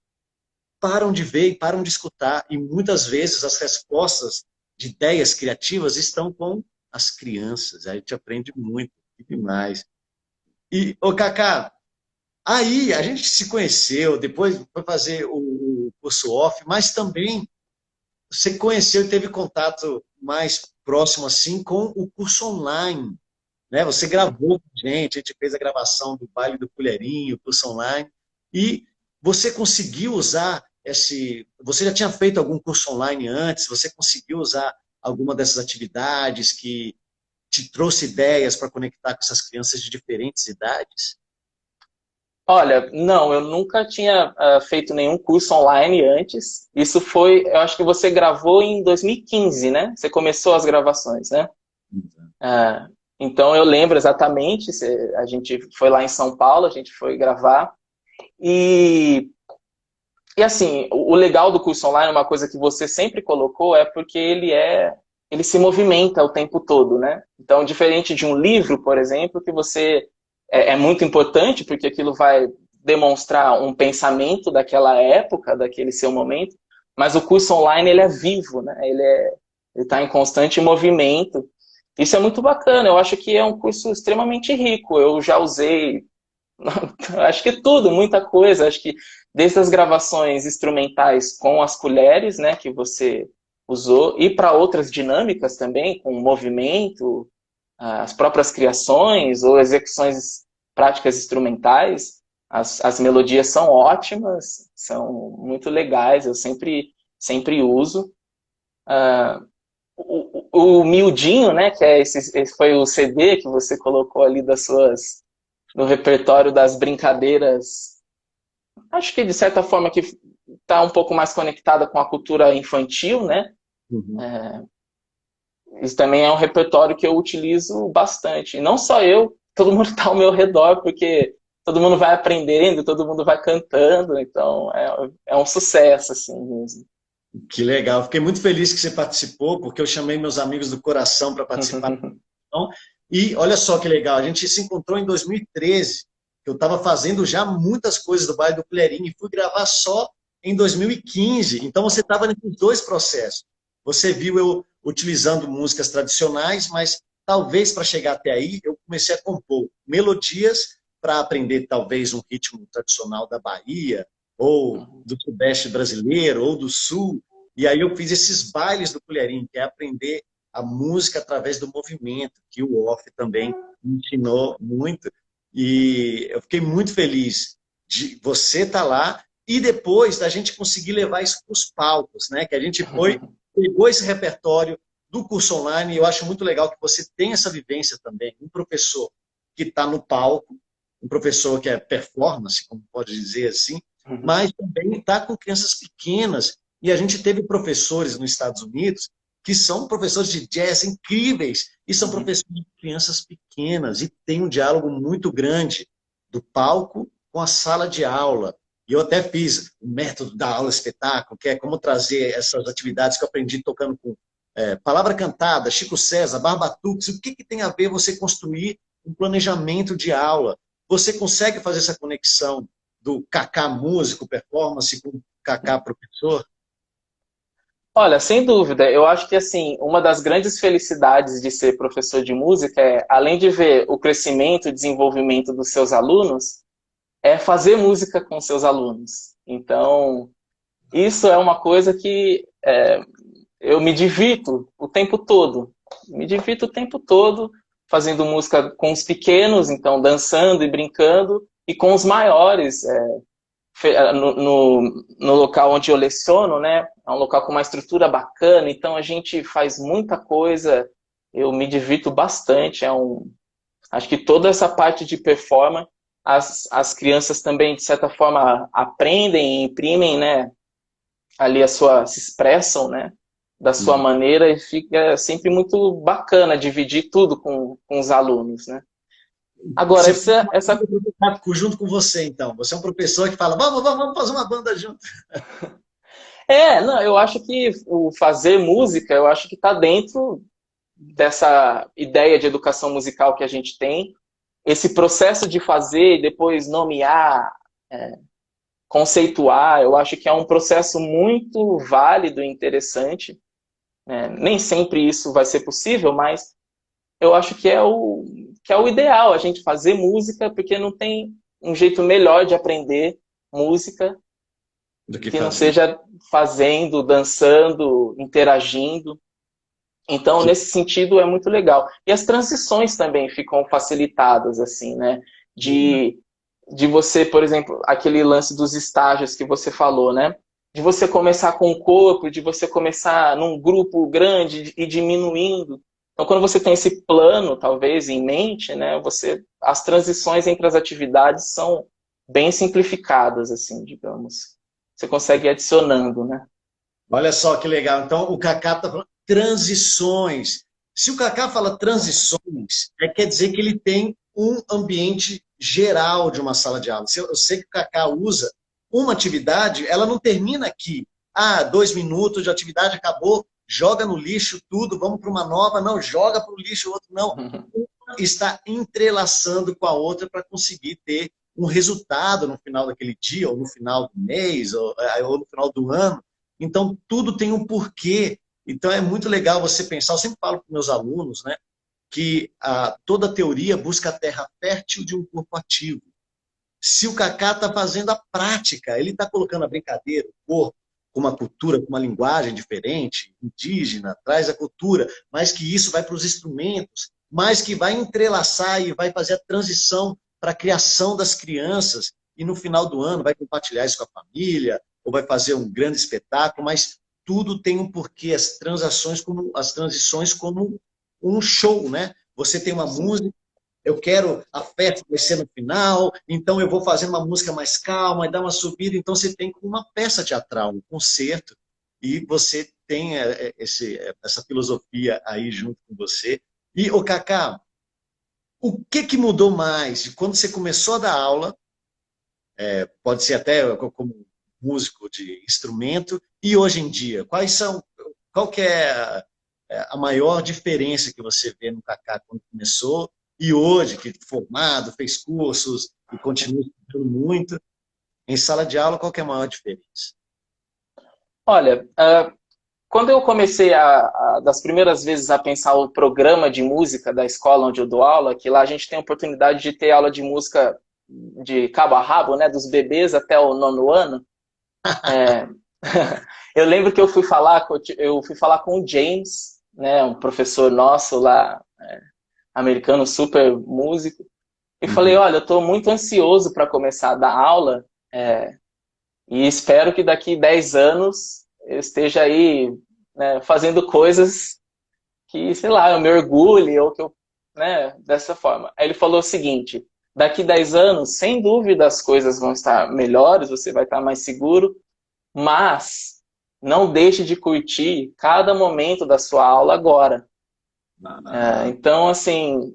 param de ver e param de escutar, e muitas vezes as respostas de ideias criativas estão com as crianças, a gente aprende muito, demais. E, ô Cacá, aí a gente se conheceu, depois foi fazer o curso off, mas também você conheceu e teve contato mais próximo assim com o curso online, né? Você gravou com a gente fez a gravação do Baile do Colherinho, curso online, e você conseguiu usar esse... Você já tinha feito algum curso online antes? Você conseguiu usar alguma dessas atividades que te trouxe ideias para conectar com essas crianças de diferentes idades? Olha, não, eu nunca tinha feito nenhum curso online antes. Isso foi, eu acho que você gravou em 2015, né? Você começou as gravações, né? Ah, então eu lembro exatamente, a gente foi lá em São Paulo, a gente foi gravar. E, e assim, o legal do curso online, uma coisa que você sempre colocou, é porque ele se movimenta o tempo todo, né? Então, diferente de um livro, por exemplo, que você é muito importante, porque aquilo vai demonstrar um pensamento daquela época, daquele seu momento, mas o curso online, ele é vivo, né? Ele está em constante movimento. Isso é muito bacana, eu acho que é um curso extremamente rico. Eu já usei, acho que tudo, muita coisa. Acho que desde as gravações instrumentais com as colheres, né, que você usou, e para outras dinâmicas também, com movimento, as próprias criações ou execuções práticas instrumentais, as melodias são ótimas, são muito legais, eu sempre uso. O Miudinho, né, que esse foi o CD que você colocou ali no repertório das brincadeiras, acho que de certa forma que está um pouco mais conectada com a cultura infantil, né? Uhum. Isso também é um repertório que eu utilizo bastante. E não só eu, todo mundo está ao meu redor, porque todo mundo vai aprendendo, todo mundo vai cantando, então é um sucesso, assim mesmo. Que legal. Fiquei muito feliz que você participou, porque eu chamei meus amigos do coração para participar. E olha só que legal, a gente se encontrou em 2013. Eu estava fazendo já muitas coisas do Baile do Colherinho e fui gravar só em 2015. Então você estava nesses dois processos. Você viu eu utilizando músicas tradicionais, mas talvez para chegar até aí eu comecei a compor melodias para aprender talvez um ritmo tradicional da Bahia, ou do Sudeste brasileiro, ou do Sul. E aí eu fiz esses bailes do Colherinho, que é aprender a música através do movimento, que o Off também me ensinou muito. E eu fiquei muito feliz de você estar lá e depois da gente conseguir levar isso para os palcos, né? Que a gente foi, pegou esse repertório do curso online e eu acho muito legal que você tenha essa vivência também. Um professor que está no palco, um professor que é performance, como pode dizer assim, mas também está com crianças pequenas. E a gente teve professores nos Estados Unidos que são professores de jazz incríveis e são professores de crianças pequenas e tem um diálogo muito grande do palco com a sala de aula. E eu até fiz o método da aula espetáculo, que é como trazer essas atividades que eu aprendi tocando com palavra cantada, Chico César, Barbatux. O que tem a ver você construir um planejamento de aula? Você consegue fazer essa conexão do Kaká músico, performance, com o Kaká professor? Olha, sem dúvida, eu acho que assim, uma das grandes felicidades de ser professor de música é, além de ver o crescimento e desenvolvimento dos seus alunos, é fazer música com seus alunos. Então, isso é uma coisa que eu me divirto o tempo todo. Me divirto o tempo todo fazendo música com os pequenos, então dançando e brincando, e com os maiores. No local onde eu leciono, né? É um local com uma estrutura bacana, então a gente faz muita coisa, eu me divirto bastante. Acho que toda essa parte de performance, as crianças também, de certa forma, aprendem e imprimem, né? Ali se expressam, né? da sua maneira e fica sempre muito bacana dividir tudo com os alunos, né? Agora, Você foi essa junto com você, então. Você é um professor que fala, vamos fazer uma banda junto. não, eu acho que o fazer música, eu acho que está dentro dessa ideia de educação musical que a gente tem, esse processo de fazer e depois nomear, conceituar, eu acho que é um processo muito válido e interessante. Nem sempre isso vai ser possível, mas eu acho que é o ideal, a gente fazer música, porque não tem um jeito melhor de aprender música Do que que não fazer. seja fazendo, dançando, interagindo. Então, Que- nesse sentido, é muito legal. E as transições também ficam facilitadas, assim, né? De, de você, por exemplo, aquele lance dos estágios que você falou, né? De você começar com o corpo, de você começar num grupo grande e diminuindo. Então, quando você tem esse plano, talvez, em mente, né? As transições entre as atividades são bem simplificadas, assim, digamos. Você consegue ir adicionando, né? Olha só que legal. Então, o Kaká está falando transições. Se o Kaká fala transições, quer dizer que ele tem um ambiente geral de uma sala de aula. Se eu sei que o Kaká usa uma atividade, ela não termina aqui. 2 minutos de atividade, acabou, joga no lixo tudo, vamos para uma nova. Não, joga para o lixo, o outro não. Uma está entrelaçando com a outra para conseguir ter um resultado no final daquele dia, ou no final do mês, ou no final do ano. Então, tudo tem um porquê. Então, é muito legal você pensar. Eu sempre falo para meus alunos, né, que toda teoria busca a terra fértil de um corpo ativo. Se o Kaká está fazendo a prática, ele está colocando a brincadeira, o corpo, com uma cultura, com uma linguagem diferente, indígena, traz a cultura, mas que isso vai para os instrumentos, mas que vai entrelaçar e vai fazer a transição para a criação das crianças, e no final do ano vai compartilhar isso com a família, ou vai fazer um grande espetáculo, mas tudo tem um porquê, as transições como um show, né? Você tem uma música, eu quero a festa vai ser no final, então eu vou fazer uma música mais calma e dar uma subida. Então você tem uma peça teatral, um concerto, e você tem essa filosofia aí junto com você. E, o Kaká, o que mudou mais de quando você começou a dar aula, pode ser até como músico de instrumento, e hoje em dia? Qual que é a maior diferença que você vê no Kaká quando começou e hoje, que formado, fez cursos e continua estudando muito, em sala de aula, qual que é a maior diferença? Olha, quando eu comecei das primeiras vezes a pensar o programa de música da escola onde eu dou aula, que lá a gente tem a oportunidade de ter aula de música de cabo a rabo, né, dos bebês até o nono ano, é, eu lembro que eu fui falar com o James, né, um professor nosso lá, americano, super músico, e falei, Uhum. olha, eu estou muito ansioso para começar a dar aula, e espero que daqui 10 anos eu esteja aí, né, fazendo coisas que, sei lá, eu me orgulhe, ou que eu, né, dessa forma. Aí ele falou o seguinte, daqui 10 anos, sem dúvida as coisas vão estar melhores, você vai estar mais seguro, mas não deixe de curtir cada momento da sua aula agora. Então, assim,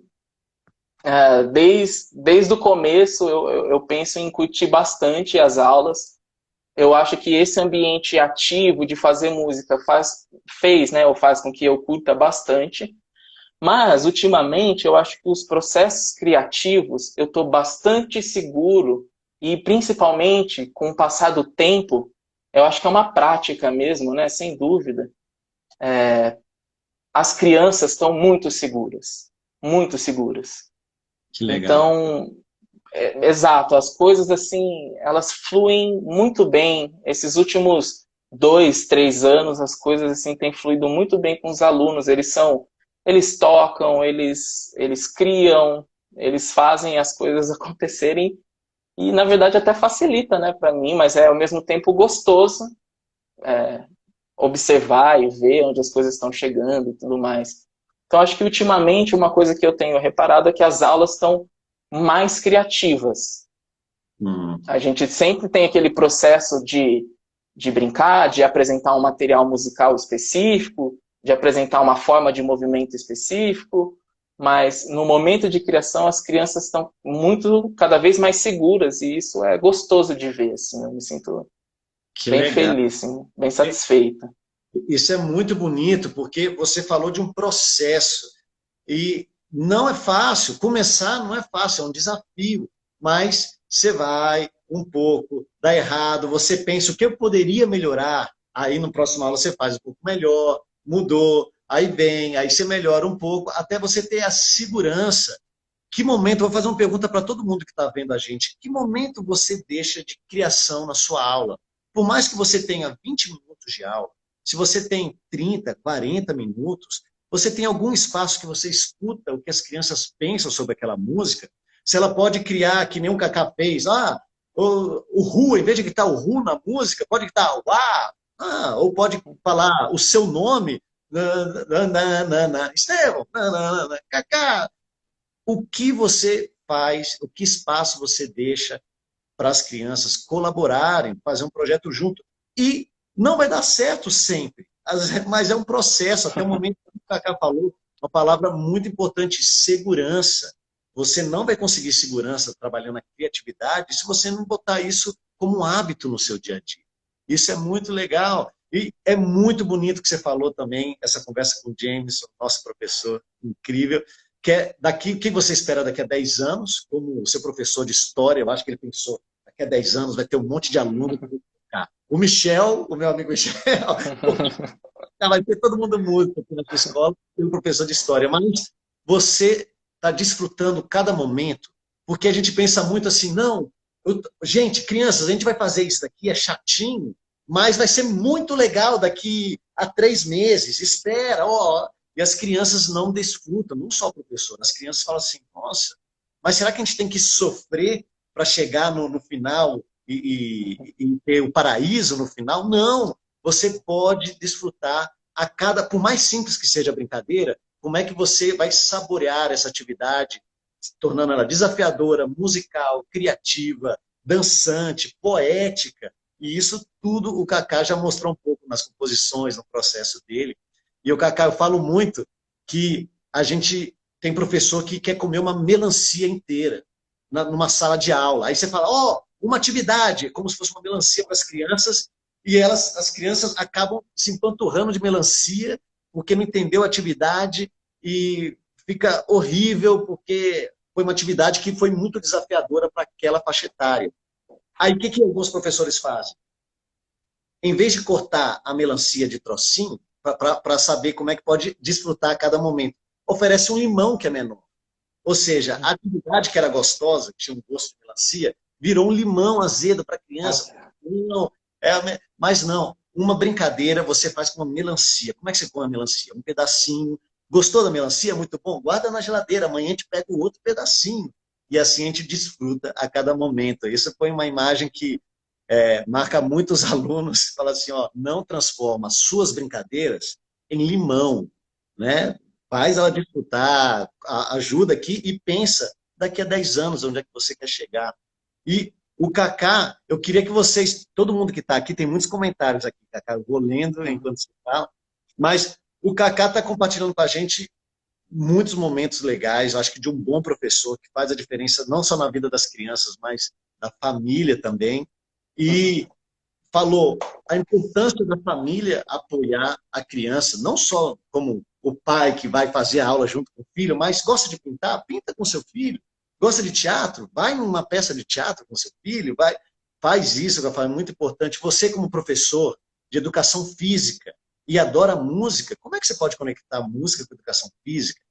desde o começo eu penso em curtir bastante as aulas. Eu acho que esse ambiente ativo de fazer música fez, né, ou faz com que eu curta bastante. Mas, ultimamente, eu acho que os processos criativos eu estou bastante seguro e, principalmente, com o passar do tempo, eu acho que é uma prática mesmo, né? Sem dúvida. As crianças estão muito seguras. Muito seguras. Que legal. Então, exato, as coisas, assim, elas fluem muito bem. Esses últimos 2, 3 anos, as coisas, assim, têm fluído muito bem com os alunos. Eles tocam, eles criam, eles fazem as coisas acontecerem e, na verdade, até facilita, né, para mim, mas é ao mesmo tempo gostoso observar e ver onde as coisas estão chegando e tudo mais. Então, acho que ultimamente uma coisa que eu tenho reparado é que as aulas estão mais criativas. Hum. A gente sempre tem aquele processo de de brincar, de apresentar um material musical específico, de apresentar uma forma de movimento específico, mas no momento de criação as crianças estão cada vez mais seguras e isso é gostoso de ver, assim, eu me sinto Que bem legal. feliz, assim, bem satisfeito. Isso é muito bonito, porque você falou de um processo. E não é fácil, começar não é fácil, é um desafio. Mas você vai um pouco, dá errado, você pensa o que eu poderia melhorar. Aí no próximo aula você faz um pouco melhor, mudou, aí vem, aí você melhora um pouco, até você ter a segurança. Que momento, vou fazer uma pergunta para todo mundo que está vendo a gente, que momento você deixa de criação na sua aula? Por mais que você tenha 20 minutos de aula, se você tem 30, 40 minutos, você tem algum espaço que você escuta o que as crianças pensam sobre aquela música, se ela pode criar, que nem o Kaká fez, o Ru, em vez de gritar o Ru na música, pode gritar o ou pode falar o seu nome, Estevão, Kaká, o que você faz, o que espaço você deixa para as crianças colaborarem, fazer um projeto junto. E não vai dar certo sempre, mas é um processo, até o momento que o Cacá falou, uma palavra muito importante, segurança. Você não vai conseguir segurança trabalhando na criatividade se você não botar isso como um hábito no seu dia a dia. Isso é muito legal. E é muito bonito que você falou também, essa conversa com o James, nosso professor incrível, que é daqui, o que você espera daqui a 10 anos, como seu professor de história, eu acho que ele pensou, daqui a 10 anos vai ter um monte de aluno. O Michel, o meu amigo Michel, vai ter todo mundo músico aqui na sua escola, e um professor de história, mas você está desfrutando cada momento, porque a gente pensa muito assim, não, gente, crianças, a gente vai fazer isso daqui, é chatinho, mas vai ser muito legal daqui a 3 meses, espera, e as crianças não desfrutam, não só o professor, as crianças falam assim, nossa, mas será que a gente tem que sofrer para chegar no final e ter o paraíso no final? Não, você pode desfrutar a cada, por mais simples que seja a brincadeira, como é que você vai saborear essa atividade, tornando ela desafiadora, musical, criativa, dançante, poética, e isso tudo o Kaká já mostrou um pouco nas composições, no processo dele. E o Kaká, eu falo muito que a gente tem professor que quer comer uma melancia inteira numa sala de aula. Aí você fala, uma atividade, como se fosse uma melancia para as crianças, e as crianças acabam se empanturrando de melancia porque não entendeu a atividade e fica horrível porque foi uma atividade que foi muito desafiadora para aquela faixa etária. Aí o que alguns professores fazem? Em vez de cortar a melancia de trocinho, para saber como é que pode desfrutar a cada momento, oferece um limão que é menor. Ou seja, a atividade que era gostosa, que tinha um gosto de melancia, virou um limão azedo para a criança. Não, mas não, uma brincadeira você faz com uma melancia. Como é que você come a melancia? Um pedacinho. Gostou da melancia? Muito bom. Guarda na geladeira, amanhã a gente pega o outro pedacinho. E assim a gente desfruta a cada momento. Isso foi uma imagem que marca muitos alunos. Fala assim, não transforma suas brincadeiras em limão, né? Faz ela desfrutar, ajuda aqui e pensa daqui a 10 anos onde é que você quer chegar. E o Kaká, eu queria que vocês, todo mundo que está aqui, tem muitos comentários aqui, Kaká, eu vou lendo enquanto você fala, mas o Kaká está compartilhando com a gente muitos momentos legais, acho que de um bom professor que faz a diferença não só na vida das crianças, mas da família também. E falou a importância da família apoiar a criança, não só como o pai que vai fazer a aula junto com o filho, mas gosta de pintar, pinta com seu filho. Gosta de teatro? Vai numa peça de teatro com seu filho, faz isso, que eu falo, é muito importante. Você, como professor de educação física e adora música, como é que você pode conectar música com educação física?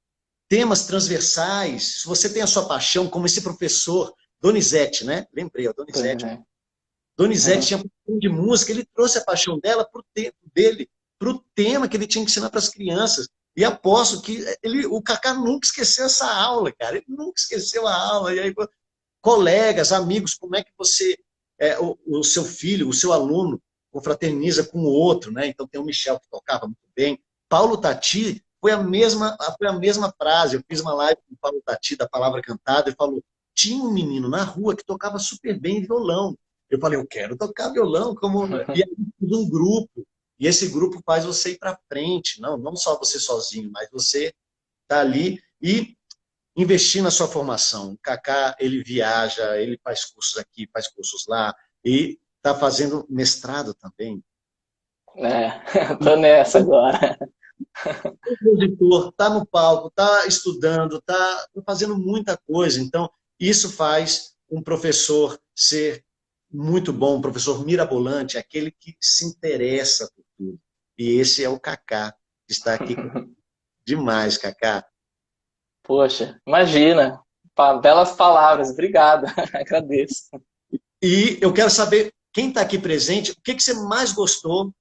Temas transversais, se você tem a sua paixão, como esse professor, Donizete, né? Lembrei, o Donizete. Donizete tinha paixão de música, ele trouxe a paixão dela para o tempo dele, para o tema que ele tinha que ensinar para as crianças. E aposto que o Kaká nunca esqueceu essa aula, cara. Ele nunca esqueceu a aula. E aí, colegas, amigos, como é que você, o seu filho, o seu aluno, confraterniza com o outro, né? Então tem o Michel que tocava muito bem. Paulo Tati foi a mesma frase. Eu fiz uma live com o Paulo Tati da Palavra Cantada e falou: tinha um menino na rua que tocava super bem violão. Eu falei, eu quero tocar violão. E aí um grupo, e esse grupo faz você ir para frente, não só você sozinho, mas você tá ali e investir na sua formação. O Kaká, ele viaja, ele faz cursos aqui, faz cursos lá, e está fazendo mestrado também. Tô nessa agora. O compositor está no palco, está estudando, está fazendo muita coisa. Então, isso faz um professor ser muito bom, um professor mirabolante, aquele que se interessa por tudo. E esse é o Kaká, que está aqui demais, Kaká. Poxa, imagina. Belas palavras, obrigado, agradeço. E eu quero saber, quem está aqui presente, o que, que você mais gostou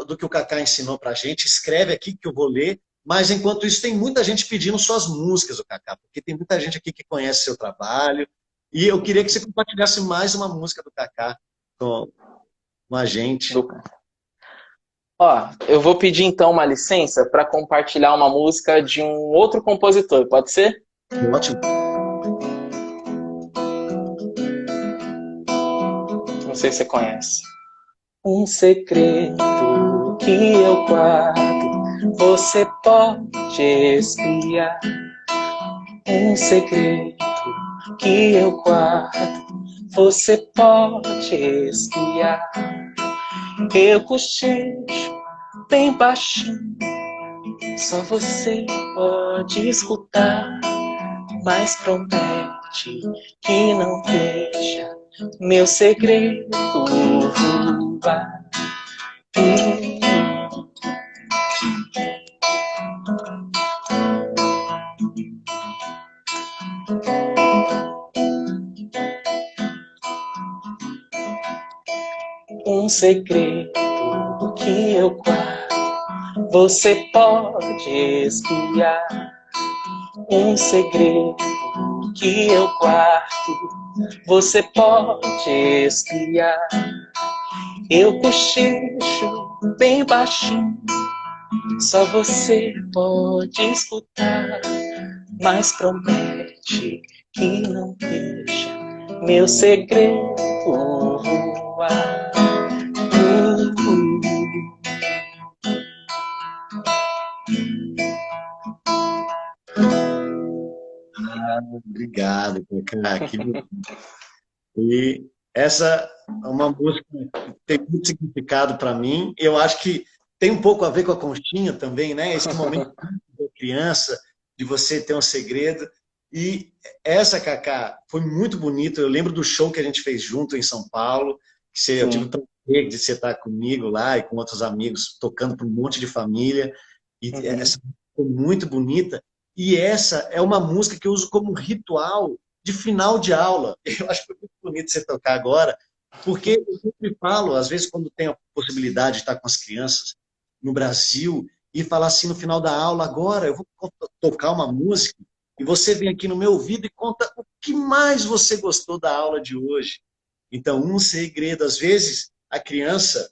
do que o Kaká ensinou para a gente? Escreve aqui que eu vou ler. Mas, enquanto isso, tem muita gente pedindo suas músicas, o Kaká, porque tem muita gente aqui que conhece seu trabalho. E eu queria que você compartilhasse mais uma música do Kaká com a gente. Ó, eu vou pedir então uma licença para compartilhar uma música de um outro compositor, pode ser? Ótimo. Não sei se você conhece. Um segredo que eu guardo, você pode espiar. Um segredo que eu guardo, você pode espiar. Eu cochicho bem baixinho, só você pode escutar, mas promete que não deixa meu segredo voar. Um segredo que eu guardo, você pode espiar. Um segredo que eu guardo, você pode espiar. Eu cochicho bem baixinho, só você pode escutar, mas promete que não deixa meu segredo voar. Obrigado, Kaká. E essa é uma música que tem muito significado para mim. Eu acho que tem um pouco a ver com a conchinha também, né? Esse momento da criança, de você ter um segredo. E essa, Kaká, foi muito bonito. Eu lembro do show que a gente fez junto em São Paulo. Eu tive o Sim. prazer de você estar comigo lá e com outros amigos, tocando para um monte de família. E Uhum. essa foi muito bonita. E essa é uma música que eu uso como ritual de final de aula. Eu acho que foi muito bonito você tocar agora, porque eu sempre falo, às vezes, quando tem a possibilidade de estar com as crianças no Brasil, e falar assim no final da aula, agora eu vou tocar uma música, e você vem aqui no meu ouvido e conta o que mais você gostou da aula de hoje. Então, um segredo, às vezes, a criança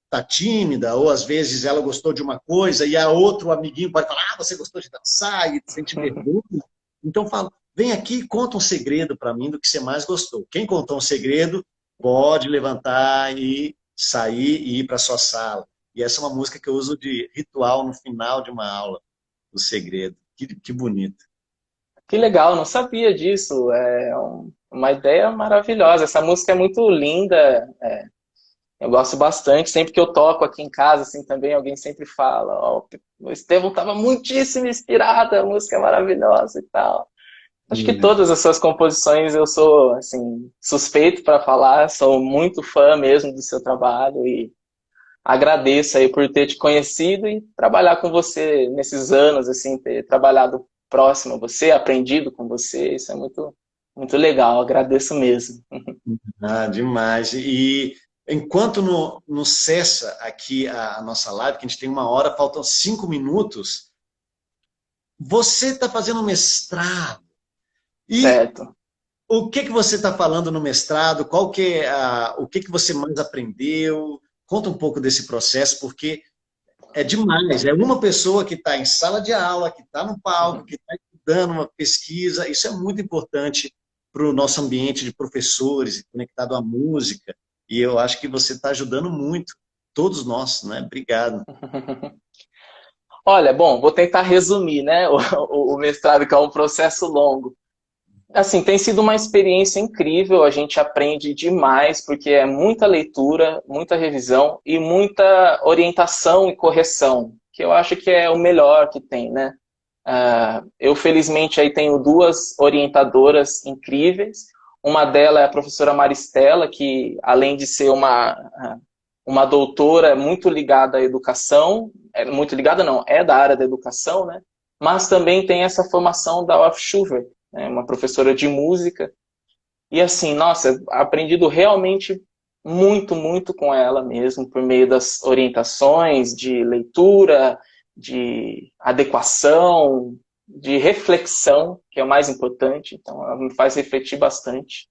tá tímida, ou às vezes ela gostou de uma coisa, e a outro amiguinho pode falar, você gostou de dançar, e sente vergonha. Então, fala, vem aqui e conta um segredo para mim do que você mais gostou. Quem contou um segredo pode levantar e sair e ir para sua sala. E essa é uma música que eu uso de ritual no final de uma aula, o segredo. Que bonito. Que legal, não sabia disso. Uma ideia maravilhosa. Essa música é muito linda. Eu gosto bastante. Sempre que eu toco aqui em casa, assim, também alguém sempre fala: ó, o Estevão estava muitíssimo inspirado, a música é maravilhosa e tal. Acho que todas as suas composições eu sou, assim, suspeito para falar. Sou muito fã mesmo do seu trabalho e agradeço aí por ter te conhecido e trabalhar com você nesses anos, assim, ter trabalhado próximo a você, aprendido com você, isso é muito, muito legal, agradeço mesmo. Ah, demais. E enquanto não cessa aqui a nossa live, que a gente tem 1 hora, faltam 5 minutos, você está fazendo mestrado. E Certo. o que você está falando no mestrado? Qual que é o que você mais aprendeu? Conta um pouco desse processo, porque é demais. É uma pessoa que está em sala de aula, que está no palco, que está estudando uma pesquisa. Isso é muito importante para o nosso ambiente de professores, conectado à música. e eu acho que você está ajudando muito, todos nós, né? Obrigado. Olha, bom, vou tentar resumir, né, o mestrado, que é um processo longo. Assim, tem sido uma experiência incrível, a gente aprende demais, porque é muita leitura, muita revisão e muita orientação e correção, que eu acho que é o melhor que tem, né? Eu, felizmente, aí tenho duas orientadoras incríveis. Uma delas é a professora Maristela, que, além de ser uma doutora muito ligada à educação, muito ligada não, é da área da educação, né? Mas também tem essa formação da Orff Schubert, né? Uma professora de música. E assim, nossa, aprendido realmente muito, muito com ela mesmo, por meio das orientações de leitura, de adequação, de reflexão, que é o mais importante. Então, ela me faz refletir bastante.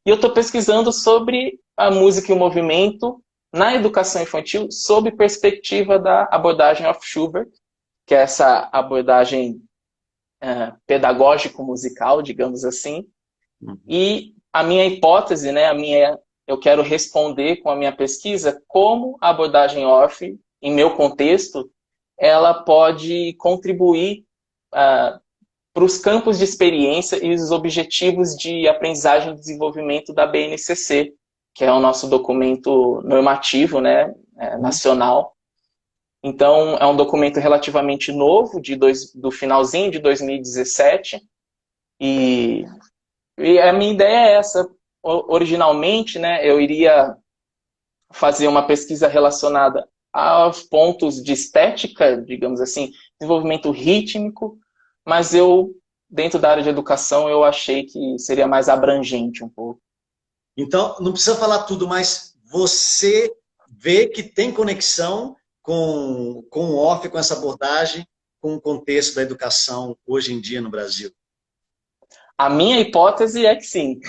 E eu estou pesquisando sobre a música e o movimento na educação infantil sob perspectiva da abordagem of Schubert, que é essa abordagem pedagógico-musical, digamos assim. E a minha hipótese, né, eu quero responder com a minha pesquisa como a abordagem Orff, em meu contexto, ela pode contribuir para os campos de experiência e os objetivos de aprendizagem e desenvolvimento da BNCC, que é o nosso documento normativo, né, nacional. Então, é um documento relativamente novo, do finalzinho de 2017, e a minha ideia é essa. Originalmente, né, eu iria fazer uma pesquisa relacionada aos pontos de estética, digamos assim, desenvolvimento rítmico, mas dentro da área de educação, eu achei que seria mais abrangente um pouco. Então, não precisa falar tudo, mas você vê que tem conexão com o Orff, com essa abordagem, com o contexto da educação hoje em dia no Brasil. A minha hipótese é que sim.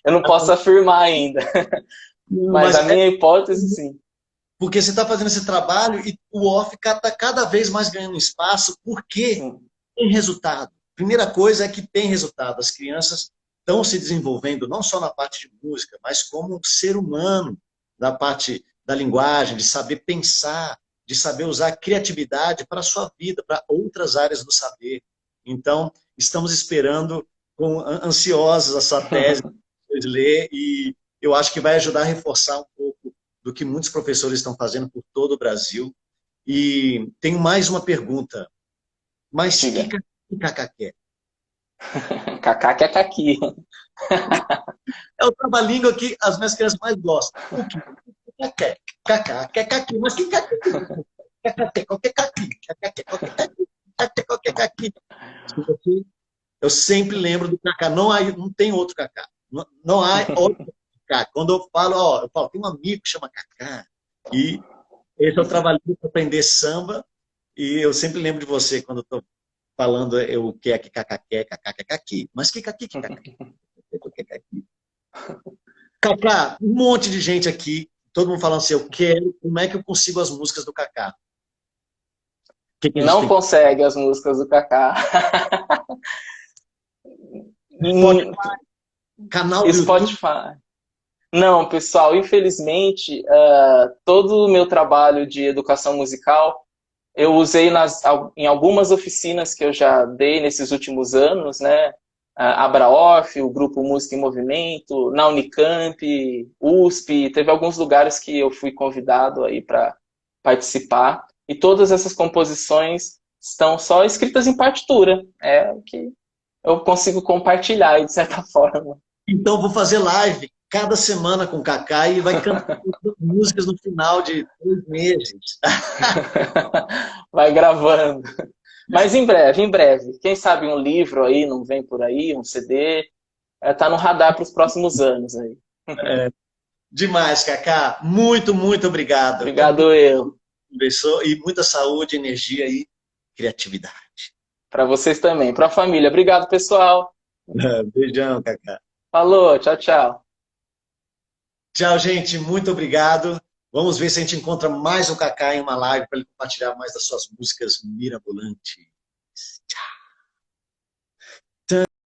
Eu não posso afirmar ainda, mas a minha hipótese, sim. Porque você está fazendo esse trabalho e o Orff está cada vez mais ganhando espaço, porque tem resultado. Primeira coisa é que tem resultado. As crianças estão se desenvolvendo não só na parte de música, mas como ser humano, na parte da linguagem, de saber pensar, de saber usar a criatividade para a sua vida, para outras áreas do saber. Então, estamos esperando ansiosos a sua tese de ler, e eu acho que vai ajudar a reforçar um pouco do que muitos professores estão fazendo por todo o Brasil. E tenho mais uma pergunta. Mas que Cacá quer? Cacá quer caqui. É o trava-língua que as minhas crianças mais gostam. O que quer? Cacá quer caqui. Mas que caqui? Cacá quer qualquer caqui. Cacá quer qualquer caqui. Cacá quer qualquer caqui. Eu sempre lembro do Cacá. Não tem outro Cacá. Não há outro Cacá. Quando eu falo, tem um amigo que chama Cacá. E esse é o trabalho para aprender samba. E eu sempre lembro de você quando eu estou falando o que é que Cacá quer, Cacá quer caqui. Mas que caqui que Cacá quer? Cacá, um monte de gente aqui, todo mundo falando assim, eu quero, como é que eu consigo as músicas do Cacá? Que a gente Não tem? consegue as músicas do Cacá. Spotify, canal do YouTube? Spotify. Não, pessoal, infelizmente, todo o meu trabalho de educação musical eu usei em algumas oficinas que eu já dei nesses últimos anos, né? A Abraoff, o Grupo Música em Movimento, na Unicamp, USP, teve alguns lugares que eu fui convidado aí para participar, e todas essas composições estão só escritas em partitura, é o que eu consigo compartilhar de certa forma. Então vou fazer live cada semana com o Cacá e vai cantar músicas no final de 2 meses. Vai gravando. Mas em breve, em breve. Quem sabe um livro aí não vem por aí, um CD. Tá no radar para os próximos anos aí. Demais, Cacá. Muito, muito obrigado. Obrigado eu. E muita saúde, energia e criatividade. Para vocês também. Para a família. Obrigado, pessoal. Beijão, Cacá. Falou, tchau, tchau. Tchau, gente. Muito obrigado. Vamos ver se a gente encontra mais o Cacá em uma live para ele compartilhar mais das suas músicas mirabolantes. Tchau.